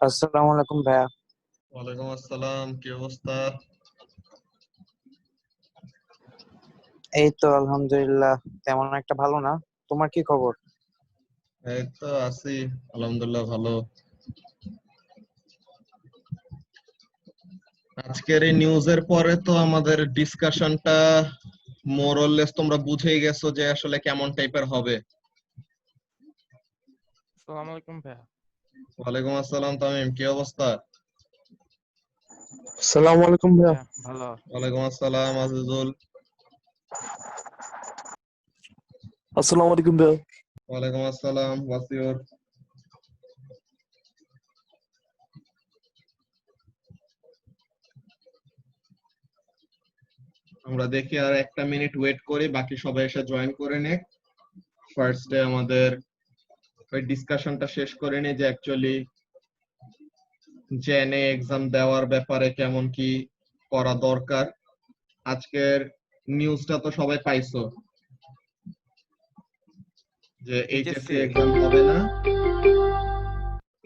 আসসালামু আলাইকুম ভাইয়া। ওয়ালাইকুম আসসালাম, কি অবস্থা? এই তো আলহামদুলিল্লাহ, তেমন একটা ভালো না। তোমার কি খবর? এই তো আছি, আলহামদুলিল্লাহ ভালো। আজকের এই নিউজের পরে তো আমাদের ডিসকাশনটা মোরলেস তোমরা বুঝেই গেছো যে আসলে কেমন টাইপের হবে। আসসালামু আলাইকুম ভাইয়া। ওয়ালাইকুম আসসালাম তামিম, কি অবস্থা? আসসালামু আলাইকুম ভাইয়া। ভাইয়া ভালো। ওয়ালাইকুম আসসালাম আজিজুল। আসসালামু আলাইকুম ভাইয়া। ওয়ালাইকুম আসসালাম ওয়াসিউর। আমরা দেখি আর একটা মিনিট ওয়েট করি, বাকি সবাই এসে জয়েন করে নেক। ফার্স্টে আমাদের ওই ডিসকাশনটা শেষ করে নি যে অ্যাকচুয়ালি জেনে এক্সাম দেওয়ার ব্যাপারে কেমন কি করা দরকার। আজকের নিউজটা তো সবাই পাইছো যে এইচএসসি এইচএসসি এক্সাম হবে না।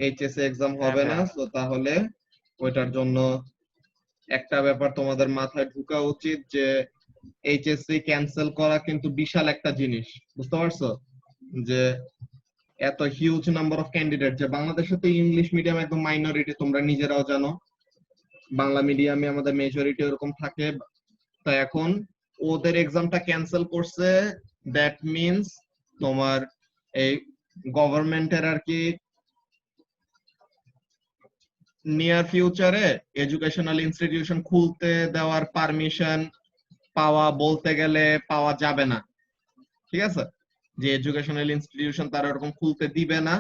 এইচএসসি এক্সাম হ্যাঁ হবে না, ভাইয়া। তো তাহলে ওইটার জন্য একটা ব্যাপার তোমাদের মাথায় ঢুকা উচিত যে এইচএসসি ক্যান্সেল করা কিন্তু বিশাল একটা জিনিস, বুঝতে পারছো? যে এত হিউজ নাম্বার অফ ক্যান্ডিডেট, যে বাংলাদেশে তো ইংলিশ মিডিয়াম একদম মাইনরিটি, তোমরা নিজেরাও জানো। বাংলা মিডিয়ামে আমাদের মেজরিটি এরকম থাকে। তো এখন ওদের এক্সামটা ক্যান্সেল করছে, দ্যাট মিনস তোমার এই গভর্নমেন্টের আর কি নিয়ার ফিউচারে এডুকেশনাল ইনস্টিটিউশন খুলতে দেওয়ার পারমিশন পাওয়া বলতে গেলে পাওয়া যাবে না। ঠিক আছে, যে এডুকেশনাল ইনস্টিটিউশন তারা ওরকম খুলতে দিবে না।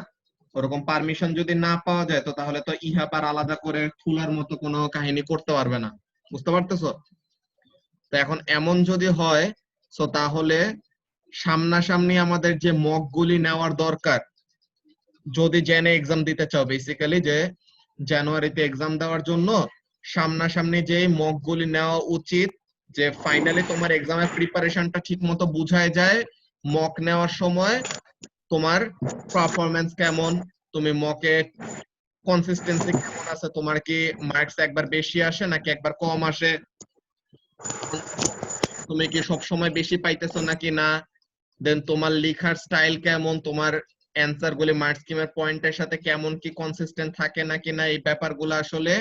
ওরকম পারমিশন যদি না পাওয়া যায়, তো তাহলে তো ইহাপ আর আলাদা করে খোলার মতো কোনো কাহিনী করতে পারবে না, বুঝতে পারতেছো? তো এখন এমন যদি হয়, তো তাহলে সামনাসামনি আমাদের যে মক গুলি নেওয়ার দরকার, যদি জেনে এক্সাম দিতে চাও, বেসিক্যালি যে জানুয়ারিতে এক্সাম দেওয়ার জন্য সামনাসামনি যে মক গুলি নেওয়া উচিত, যে ফাইনালি তোমার এক্সামের প্রিপারেশনটা ঠিক মতো বুঝায় যায়। মক নেওয়ার সময় তোমার পারফরমেন্স কেমন, তুমি মকে কনসিস্টেন্সি কেমন আছে, তোমার কি মার্কস একবার বেশি আসে নাকি একবার কম আসে, তুমি কি সব সময় বেশি পাইতেছো নাকি না, দেন তোমার লেখার স্টাইল কেমন, তোমার অ্যান্সার গুলি মার্ক স্কিমের পয়েন্টের সাথে কেমন কি কনসিস্টেন্ট থাকে নাকি না, এই ব্যাপারগুলো আসলে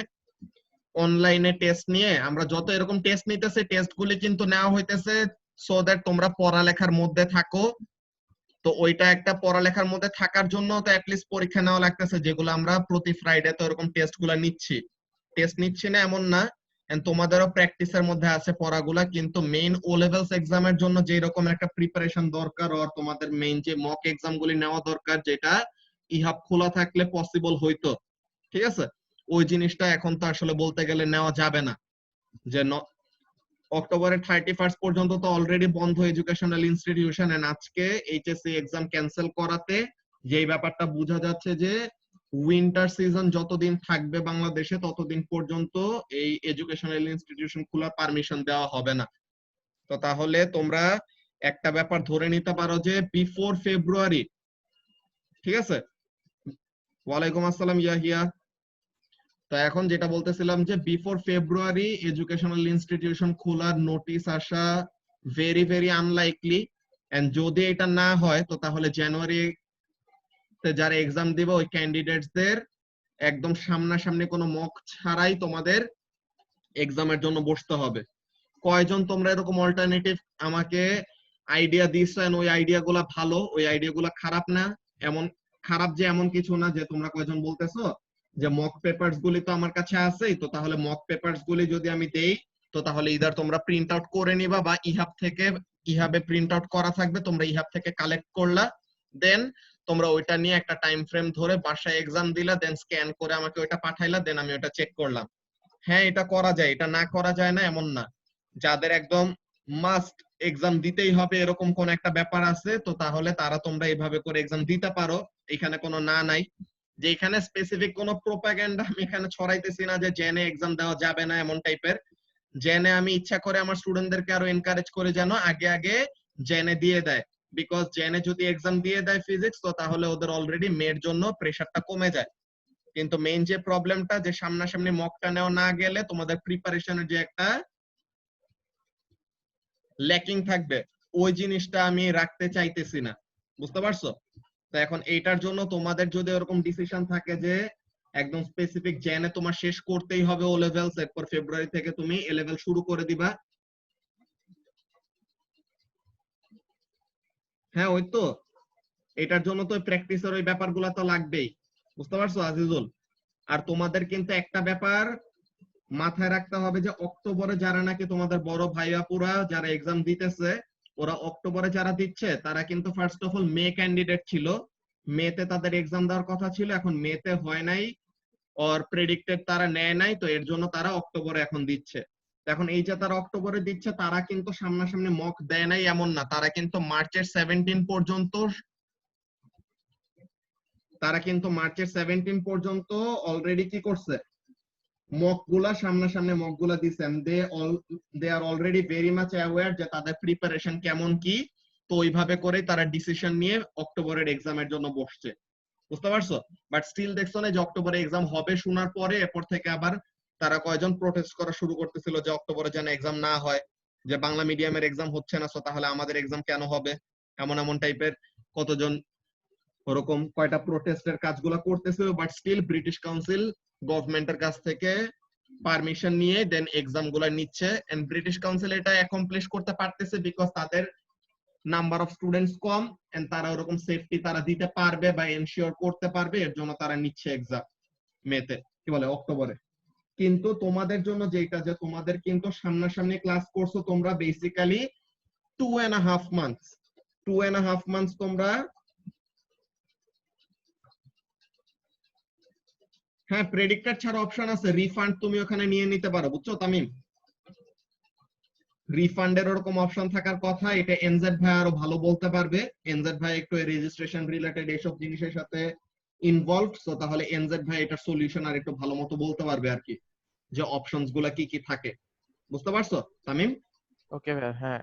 অনলাইনে টেস্ট নিয়ে আমরা যত এরকম টেস্ট নিতেছে, টেস্ট গুলি কিন্তু নেওয়া হইতেছে সো দ্যাট তোমরা পড়ালেখার মধ্যে থাকো। তো ওইটা একটা পড়ালেখার মধ্যে থাকার জন্য তো অ্যাটলিস্ট পরীক্ষা নেওয়া লাগতেছে, যেগুলো আমরা প্রতি ফ্রাইডে তো এরকম টেস্ট গুলা নিচ্ছি। টেস্ট নিচ্ছি না এমন না, and তোমাদেরও প্র্যাকটিসের মধ্যে আছে পড়াগুলা, কিন্তু মেইন ও লেভেলস এক্সামের জন্য যে রকম একটা প্রিপারেশন দরকার, আর তোমাদের মেইন যে মক এক্সাম গুলি নেওয়া দরকার, যেটা ইহাব খোলা থাকলে পসিবল হইতো। ঠিক আছে, ওই জিনিসটা এখন তো আসলে বলতে গেলে নেওয়া যাবে না। যে অক্টোবরের 31 পর্যন্ত তো অলরেডি বন্ধ এডুকেশনাল ইনস্টিটিউশন, এন্ড আজকে এইচএসসি এক্সাম ক্যান্সেল করাতে যেই ব্যাপারটা বোঝা যাচ্ছে যে উইন্টার সিজন যতদিন থাকবে বাংলাদেশে, ততদিন পর্যন্ত এই এডুকেশনাল ইনস্টিটিউশন খোলার পারমিশন দেওয়া হবে না। তো তাহলে তোমরা একটা ব্যাপার ধরে নিতে পারো যে বিফোর ফেব্রুয়ারি, ঠিক আছে? ওয়ালাইকুম আসসালাম ইয়াহিয়া। তো এখন যেটা বলতেছিলাম যে বিফোর ফেব্রুয়ারি এডুকেশনাল ইনস্টিটিউশন খোলার নোটিশ আসা ভেরি ভেরি আনলাইকলি, এন্ড যদি এটা না হয় তো তাহলে জানুয়ারিতে যারা এক্সাম দিবে ওই ক্যান্ডিডেটসদের একদম সামনাসামনি কোনো মক ছাড়াই তোমাদের এক্সামের জন্য বসতে হবে। কয়জন তোমরা এরকম অল্টারনেটিভ আমাকে আইডিয়া দিচ্ছেন, ওই আইডিয়া গুলা ভালো, ওই আইডিয়া গুলা খারাপ না। এমন খারাপ যে এমন কিছু না, যে তোমরা কয়জন বলতেছো যে মক পেপারস গুলি তো আমার কাছে আছেই, তো তাহলে মক পেপারস গুলি যদি আমি দেই, তো তাহলে ইদার তোমরা প্রিন্ট আউট করে নিবা, বা ইহাব থেকে, ইহাবে প্রিন্ট আউট করা থাকবে, তোমরা ইহাব থেকে কালেক্ট করলা, দেন তোমরা ওইটা নিয়ে একটা টাইম ফ্রেম ধরে বাসায় এক্সাম দিলা, দেন স্ক্যান করে আমাকে ওইটা পাঠাইলা, দেন আমি ওটা চেক করলাম। হ্যাঁ, এটা করা যায়, এটা না করা যায় না এমন না। যাদের একদম মাস্ট এক্সাম দিতেই হবে এরকম কোন একটা ব্যাপার আছে, তো তাহলে তারা তোমরা এইভাবে করে এক্সাম দিতে পারো, এখানে কোনো না নাই। যে এখানে স্পেসিফিক কোনো প্রোপাগান্ডা আমি এখানে ছড়াইতেছি না যে জেনে এক্সাম দেওয়া যাবে না এমন টাইপের। জেনে আমি ইচ্ছা করে আমার স্টুডেন্টদেরকে আরো এনকারেজ করে যেন আগে আগে জেনে দিয়ে দেয়, বিকজ জেনে যদি এক্সাম দিয়ে দেয় ফিজিক্স, তো তাহলে ওদের অলরেডি মের জন্য প্রেসারটা কমে যায়। কিন্তু মেইন যে প্রবলেমটা, যে সামনাসামনি মকটা নেওয়া না গেলে তোমাদের প্রিপারেশনের যে একটা ল্যাকিং থাকবে, ওই জিনিসটা আমি রাখতে চাইতেছি না। বুঝতে পারছো? তো এখন এইটার জন্য তোমাদের যদি এরকম ডিসিশন থাকে যে একদম স্পেসিফিক জেনে তোমার শেষ করতেই হবে ও লেভেলস, এরপর ফেব্রুয়ারি থেকে তুমি এ লেভেল শুরু করে দিবা। হ্যাঁ, ওই তো, এটার জন্য তো প্র্যাকটিসের ওই ব্যাপারগুলো তো লাগবেই। বুঝতে পারছো আজিজুল? আর তোমাদের কিন্তু একটা ব্যাপার মাথায় রাখতে হবে যে অক্টোবরে যারা নাকি তোমাদের বড় ভাইয়াপুরা যারা এক্সাম দিতেছে, ওরা অক্টোবরে যারা দিচ্ছে তারা কিন্তু first of all May candidate ছিল, মেতে তাদের এক্সাম দেওয়ার কথা ছিল, এখন মেতে হয় নাই, অর প্রেডিক্টেড তারা নেয় নাই, তো এর জন্য তারা অক্টোবরে এখন দিচ্ছে। এখন এই যে তারা অক্টোবরে দিচ্ছে, তারা কিন্তু সামনাসামনি মক দেয় নাই এমন না, তারা কিন্তু মার্চের 17 পর্যন্ত অলরেডি কি করছে, সামনাসামনি মক গুলা দিছে। দে আর অলরেডি ভেরি মাচ অ্যাওয়্যার যে তাদের প্রিপারেশন কেমন কি, তো ওইভাবে করে তারা ডিসিশন নিয়ে অক্টোবরের এক্সামের জন্য বসছে। বুঝতে পারছো? বাট স্টিল দেখছো না যে অক্টোবরে এক্সাম হবে শোনার পরে এরপর থেকে আবার তারা কয়জন প্রোটেস্ট করা শুরু করতেছিল যে অক্টোবরে যেন এক্সাম না হয়, যে বাংলা মিডিয়ামের এক্সাম হচ্ছে না, তাহলে আমাদের এক্সাম কেন হবে, এমন এমন টাইপের কতজন ওরকম কয়টা প্রোটেস্টের কাজগুলো করতেছিল। বাট স্টিল ব্রিটিশ কাউন্সিল গভর্নমেন্টের কাছ থেকে পারমিশন নিয়ে দেন এক্সাম গুলা নিচ্ছে, এন্ড ব্রিটিশ কাউন্সিল এটা অ্যাকমপ্লিশ করতে পারতেছে বিকজ তাদের নাম্বার অফ স্টুডেন্টস কম, এন্ড তারা ওরকম সেফটি তারা দিতে পারবে বা এনশিওর করতে পারবে, এর জন্য তারা নিচ্ছে এক্সাম মেতে, কি বলে অক্টোবরে। কিন্তু তোমাদের জন্য যেটা, যে তোমাদের কিন্তু সামনাসামনি ক্লাস করছো তোমরা বেসিক্যালি 2.5 months, 2.5 months তোমরা, হ্যাঁ প্রেডিক্টেড ছাড়া অপশন আছে, রিফান্ড তুমি ওখানে নিয়ে নিতে পারো। বুঝছো তামিম? রিফান্ডের ওরকম অপশন থাকার কথা, এটা এনজেড ভাই আরো ভালো বলতে পারবে। এনজেড ভাই একটু রেজিস্ট্রেশন রিলেটেড এইসব জিনিসের সাথে ইনভলভড, সো তাহলে এনজেড ভাই এটার সলিউশন আর একটু ভালো মতো বলতে পারবে আর কি, যে অপশনস গুলা কি কি থাকে। বুঝতে পারছো তামিম? ওকে ভাইয়া, হ্যাঁ।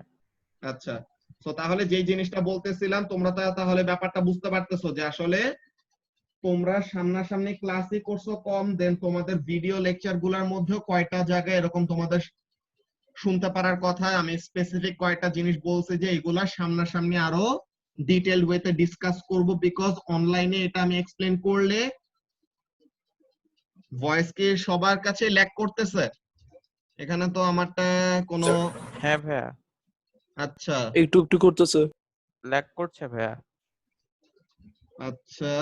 আচ্ছা, তো তাহলে যেই জিনিসটা বলতেছিলাম, তোমরা তাহলে ব্যাপারটা বুঝতে পারতেছো যে আসলে তোমরা সামনাসামনি ক্লাসই করছো কম, দেন তোমাদের ভিডিও লেকচার গুলার মধ্যেও কয়টা জায়গায় এরকম তোমাদের শুনতে পারার কথা। আমি স্পেসিফিক কয়েকটা জিনিস বলছি যে এগুলা সামনাসামনি আরো ডিটেইলড ওয়েতে ডিসকাস করব, বিকজ অনলাইনে এটা আমি এক্সপ্লেন করলে ভয়েস কি সবার কাছে ল্যাগ করতেছে? এখানে তো আমারটা কোনো, হ্যাঁ ভাইয়া, আচ্ছা একটু একটু করতেছে। ল্যাগ করছে ভাইয়া। আচ্ছা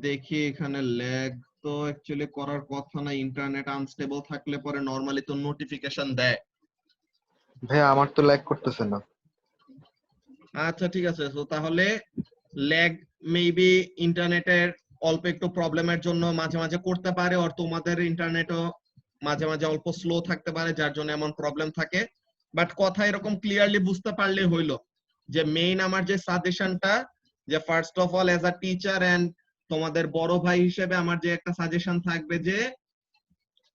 দেখি, এখানে ল্যাগ তো অ্যাকচুয়ালি করার কথা না, ইন্টারনেট আনস্টেবল থাকলে পরে নরমালি তো নোটিফিকেশন দেয়। ভাইয়া আমার তো ল্যাগ করতেছে না। আচ্ছা ঠিক আছে, তো তাহলে ল্যাগ মেবি ইন্টারনেটের অল্প একটু প্রবলেমের জন্য মাঝে মাঝে করতে পারে, আর তোমাদের ইন্টারনেটও মাঝে মাঝে অল্প স্লো থাকতে পারে, যার জন্য এমন প্রবলেম থাকে। বাট কথা এরকম ক্লিয়ারলি বুঝতে পারলে হইলো যে মেইন আমার যে সাজেশনটা, যে first of all as a teacher and তোমাদের বড় ভাই হিসেবে আমার যে একটা সাজেশন থাকবে যে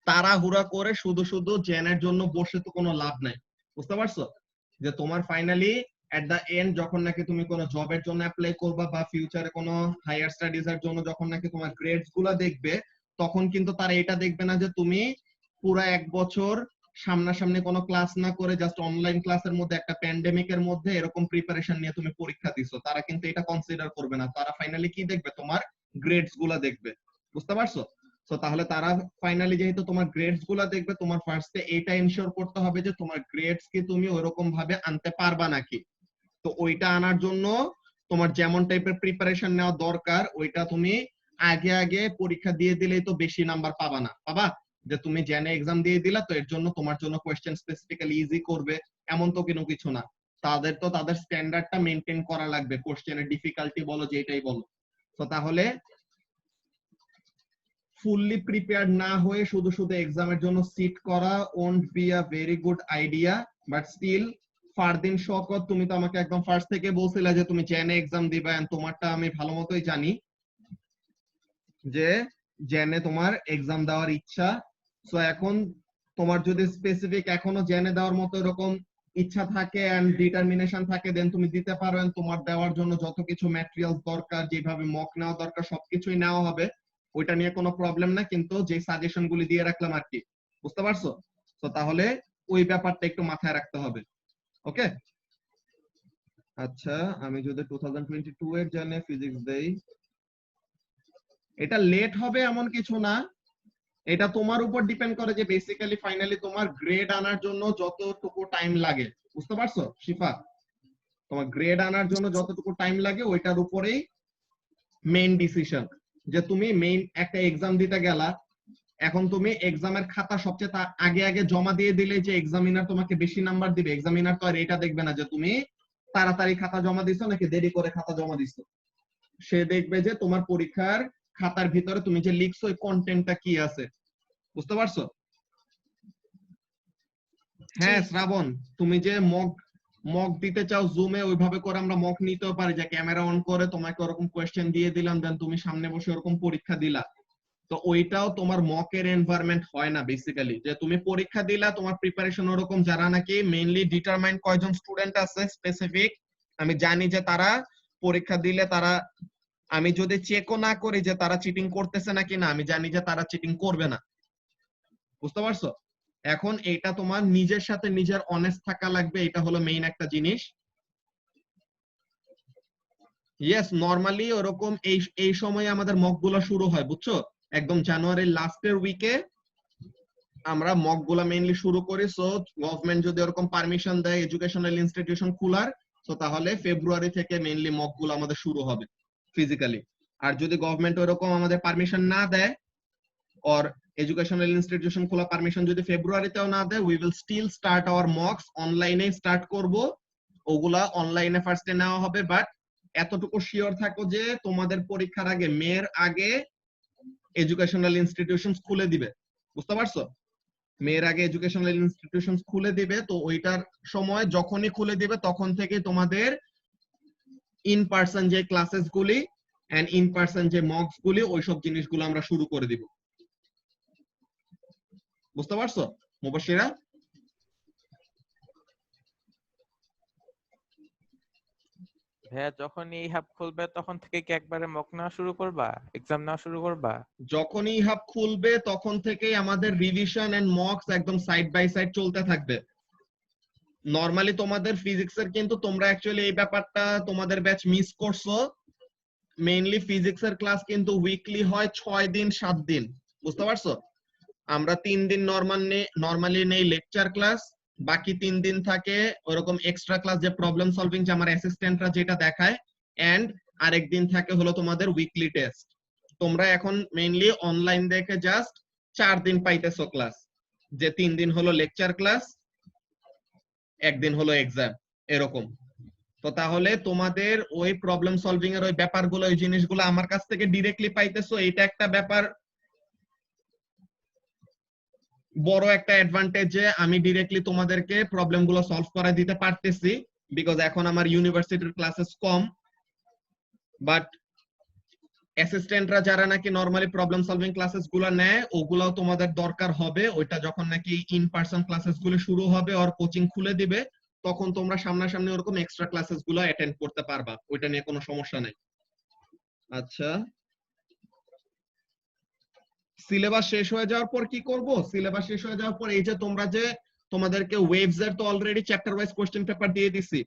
তাড়াহুড়া করে শুধু শুধু জেনের জন্য বসে তো কোনো লাভ নাই। বুঝতে পারছো? যে তোমার ফাইনালি এট দা এন্ড যখন নাকি তুমি কোনো জবের জন্য অ্যাপ্লাই করবা বা ফিউচারে কোনো হায়ার স্টাডিজ এর জন্য যখন নাকি তোমার গ্রেডস গুলা দেখবে, তখন কিন্তু তারা এটা দেখবে না যে তুমি পুরো 1 বছর সামনাসামনি কোনো ক্লাস না করে জাস্ট অনলাইন ক্লাসের মধ্যে একটা প্যান্ডেমিকের মধ্যে এরকম প্রিপারেশন নিয়ে তুমি পরীক্ষা দিছো, তারা কিন্তু এটা কনসিডার করবে না। তারা ফাইনালি কি দেখবে? তোমার গ্রেডস গুলা দেখবে। বুঝতে পারছো? তো তাহলে তারা ফাইনালি যেহেতু তোমার গ্রেডস গুলা দেখবে, তোমার ফার্স্টে এটা এনশিওর করতে হবে যে তোমার গ্রেডস কি তুমি ওইরকম ভাবে আনতে পারবা নাকি। তো ওইটা আনার জন্য তোমার যেমন টাইপের প্রিপারেশন নেওয়া দরকার, ওইটা তুমি আগে আগে পরীক্ষা দিয়ে দিলেই তো বেশি নাম্বার পাবা না। পাবা যে তুমি জেনে এক্সাম দিয়ে দিলা, তো এর জন্য তোমার জন্য কোয়েশ্চেন স্পেসিফিক্যালি ইজি করবে এমন তো কোনো কিছু না। তাদের তো তাদের স্ট্যান্ডার্ডটা মেনটেন করা লাগবে, কোশ্চেনের ডিফিকাল্টি বলো যেটাই বলো। তো তাহলে ফুললি প্রিপেয়ার্ড না হয়ে শুধু শুধু এক্সামের জন্য সিট করা won't be a very good idea. But still Fardin Shawkat, তুমি তো আমাকে একদম ফার্স্ট থেকে বলছিলে যে তুমি জেনে এক্সাম দিবা, এন্ড তোমারটা আমি ভালো মতোই জানি যে জেনে তোমার এক্সাম দেওয়ার ইচ্ছা। সো এখন তোমার যদি স্পেসিফিক এখনো জেনে দেওয়ার মতো এরকম ইচ্ছা থাকে এন্ড ডিটারমিনেশন থাকে দেন তুমি দিতে পারো and তোমার দেওয়ার জন্য যত কিছু ম্যাটেরিয়ালস দরকার যেভাবে মক নেওয়া দরকার সবকিছুই নেওয়া হবে, ওইটা নিয়ে কোনো প্রবলেম না, কিন্তু যে সাজেশন গুলি দিয়ে রাখলাম আর কি, বুঝতে পারছো? তো তাহলে ওই ব্যাপারটা একটু মাথায় রাখতে হবে। ওকে, আচ্ছা আমি যদি 2022 এর জন্য ফিজিক্স দেই, এটা লেট হবে এমন কিছু না, এটা তোমার উপর ডিপেন্ড করে যে বেসিক্যালি ফাইনালি তোমার গ্রেড আনার জন্য যতটুকু টাইম লাগে, বুঝতে পারছো শিফা? তোমার গ্রেড আনার জন্য যতটুকু টাইম লাগে ওইটার উপরেই মেইন ডিসিশন। যে তুমি মেইন একটা এক্সাম দিতে গেলা, এখন তুমি এক্সামের খাতা সবচেয়ে আগে আগে জমা দিয়ে দিলে যে এক্সামিনার তোমাকে বেশি নাম্বার দিবে, এক্সামিনার তো আর এটা দেখবে না যে তুমি তাড়াতাড়ি খাতা জমা দিছো নাকি দেরি করে খাতা জমা দিছো। সে দেখবে যে তোমার পরীক্ষার খাতার ভিতরে তুমি যে লিখছো ওই কন্টেন্টটা কি আছে, বুঝতে পারছো? হ্যাঁ শ্রাবণ, তুমি যে মক দিতে চাও জুমে, ওইভাবে করে আমরা মক নিতেও পারি, যে ক্যামেরা অন করে তোমাকে ওরকম কোয়েশ্চেন দিয়ে দিলাম দেন তুমি সামনে বসে ওরকম পরীক্ষা দিলা। তো ওইটাও তোমার মকের এনভায়রনমেন্ট হয় না বেসিক্যালি, যে তুমি পরীক্ষা দিলা তোমার প্রিপারেশন ওরকম, যারা নাকি মেইনলি ডিটারমাইন্ড কয়জন স্টুডেন্ট আছে স্পেসিফিক, আমি জানি যে তারা পরীক্ষা দিলে তারা, আমি যদি চেকও না করি যে তারা চিটিং করতেছে নাকি না, আমি জানি যে তারা চিটিং করবে না, বুঝতে পারছো? এখন এটা তোমার নিজের সাথে নিজের অনেস্ট থাকা লাগবে, এটা হলো মেইন একটা জিনিস। ইয়েস, নরমালি ওরকম এই সময় আমাদের মক গুলো শুরু হয়, বুঝছো? একদম জানুয়ারির লাস্টের উইকে আমরা মক গুলা মেইনলি শুরু করি। সো গভর্নমেন্ট যদি ওরকম পারমিশন দেয় এডুকেশনাল ইনস্টিটিউশন খোলার, তো তাহলে ফেব্রুয়ারি থেকে মেইনলি মক গুলো আমাদের শুরু হবে ফিজিক্যালি। আর যদি গভর্নমেন্ট ওরকম আমাদের পারমিশন না দেয় or educational institution খোলা পারমিশন যদি ফেব্রুয়ারিতেও না দেয়, we will still start our mocks, অনলাইনে স্টার্ট করব, ওগুলা অনলাইনে ফার্স্টে নেওয়া হবে। বাট এতটুকু শিওর থাকো যে তোমাদের পরীক্ষার আগে মের আগে এডুকেশনাল ইনস্টিটিউশনস খুলে দিবে, বুঝতে পারছো? মের আগে এডুকেশনাল ইনস্টিটিউশনস খুলে দিবে, তো ওইটার সময় যখনই খুলে দিবে তখন থেকে তোমাদের ইন পার্সন যে ক্লাসেস গুলি এন্ড ইন পার্সন যে মকস গুলি ওইসব জিনিসগুলো আমরা শুরু করে দিব, বুঝতে পারছো মুবাশশিরা? ভাইয়া যখন এই হাব খুলবে তখন থেকে কি একবারে মক নেওয়া শুরু করবা, এক্সাম নেওয়া শুরু করবা? যখনই হাব খুলবে তখন থেকেই আমাদের রিভিশন এন্ড মকস একদম সাইড বাই সাইড চলতে থাকবে। নরমালি তোমাদের ফিজিক্সের কিন্তু তোমরা অ্যাকচুয়ালি এই ব্যাপারটা তোমাদের ব্যাচ মিস করছো, মেইনলি ফিজিক্সের ক্লাস কিন্তু উইকলি হয় 6 দিন 7 দিন, বুঝতে পারছো? আমরা 3 দিন নরমালি নেই লেকচার ক্লাস, বাকি 3 দিন থাকে ওরকম এক্সট্রা ক্লাস যে প্রবলেম সলভিং যে আমার অ্যাসিস্ট্যান্টরা যেটা দেখায়, এন্ড আরেক দিন থাকে হলো তোমাদের উইকলি টেস্ট। তোমরা এখন মেইনলি অনলাইন দেখে জাস্ট 4 দিন পাইতেছো ক্লাস, যে 3 দিন হলো লেকচার ক্লাস, একদিন হলো এক্সাম, এরকম। তো তাহলে তোমাদের ওই প্রবলেম সলভিং এর ওই ব্যাপারগুলো ওই জিনিসগুলো আমার কাছ থেকে ডিরেক্টলি পাইতেছো, এটা একটা ব্যাপার, বড় একটা অ্যাডভান্টেজ যে আমি ডিরেক্টলি তোমাদেরকে প্রবলেম গুলো সলভ করে দিতে পারতেছি, বিকজ এখন আমার ইউনিভার্সিটির ক্লাসেস কম। বাট অ্যাসিস্ট্যান্টরা যারা নাকি নরমালি প্রবলেম সলভিং ক্লাসেস গুলো নেয় ওগুলাও তোমাদের দরকার হবে, ওইটা যখন নাকি ইন পার্সন ক্লাসেস গুলো শুরু হবে আর কোচিং খুলে দিবে, তখন তোমরা সামনাসামনি ওরকম এক্সট্রা ক্লাসেস গুলো অ্যাটেন্ড করতে পারবা, ওইটা নিয়ে কোনো সমস্যা নাই। আচ্ছা, সিলেবাস শেষ হয়ে যাওয়ার পর কি করব? সিলেবাস শেষ হয়ে যাওয়ার পর এই যে তোমরা যে তোমাদেরকে ওয়েভস এর তো already chapter wise question paper দিয়ে দিছি,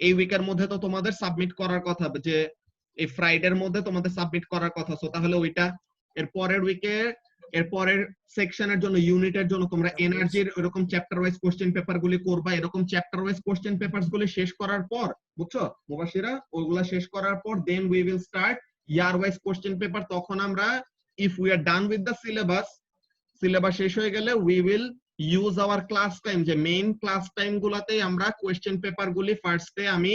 এই উইকের মধ্যে তো তোমাদের সাবমিট করার কথা, যে এই ফ্রাইডের মধ্যে তোমাদের সাবমিট করার কথা। সো তাহলে ওইটা এর পরের উইকে এর পরের সেকশনের জন্য ইউনিটের জন্য তোমরা এনার্জির এরকম চ্যাপ্টার ওয়াইজ কোশ্চেন পেপার গুলি করবা। এরকম চ্যাপ্টার ওয়াইজ কোশ্চেন পেপারস গুলি শেষ করার পর, বুঝছো মুবাশশিরা, ওইগুলা শেষ করার পর then we will start year wise question paper. তখন আমরা if we are done with the syllabus শেষ হয়ে গেলে we will use our class time, যে মেইন ক্লাস টাইম গুলাতেই আমরা কোশ্চেন পেপার গুলি ফার্স্টে আমি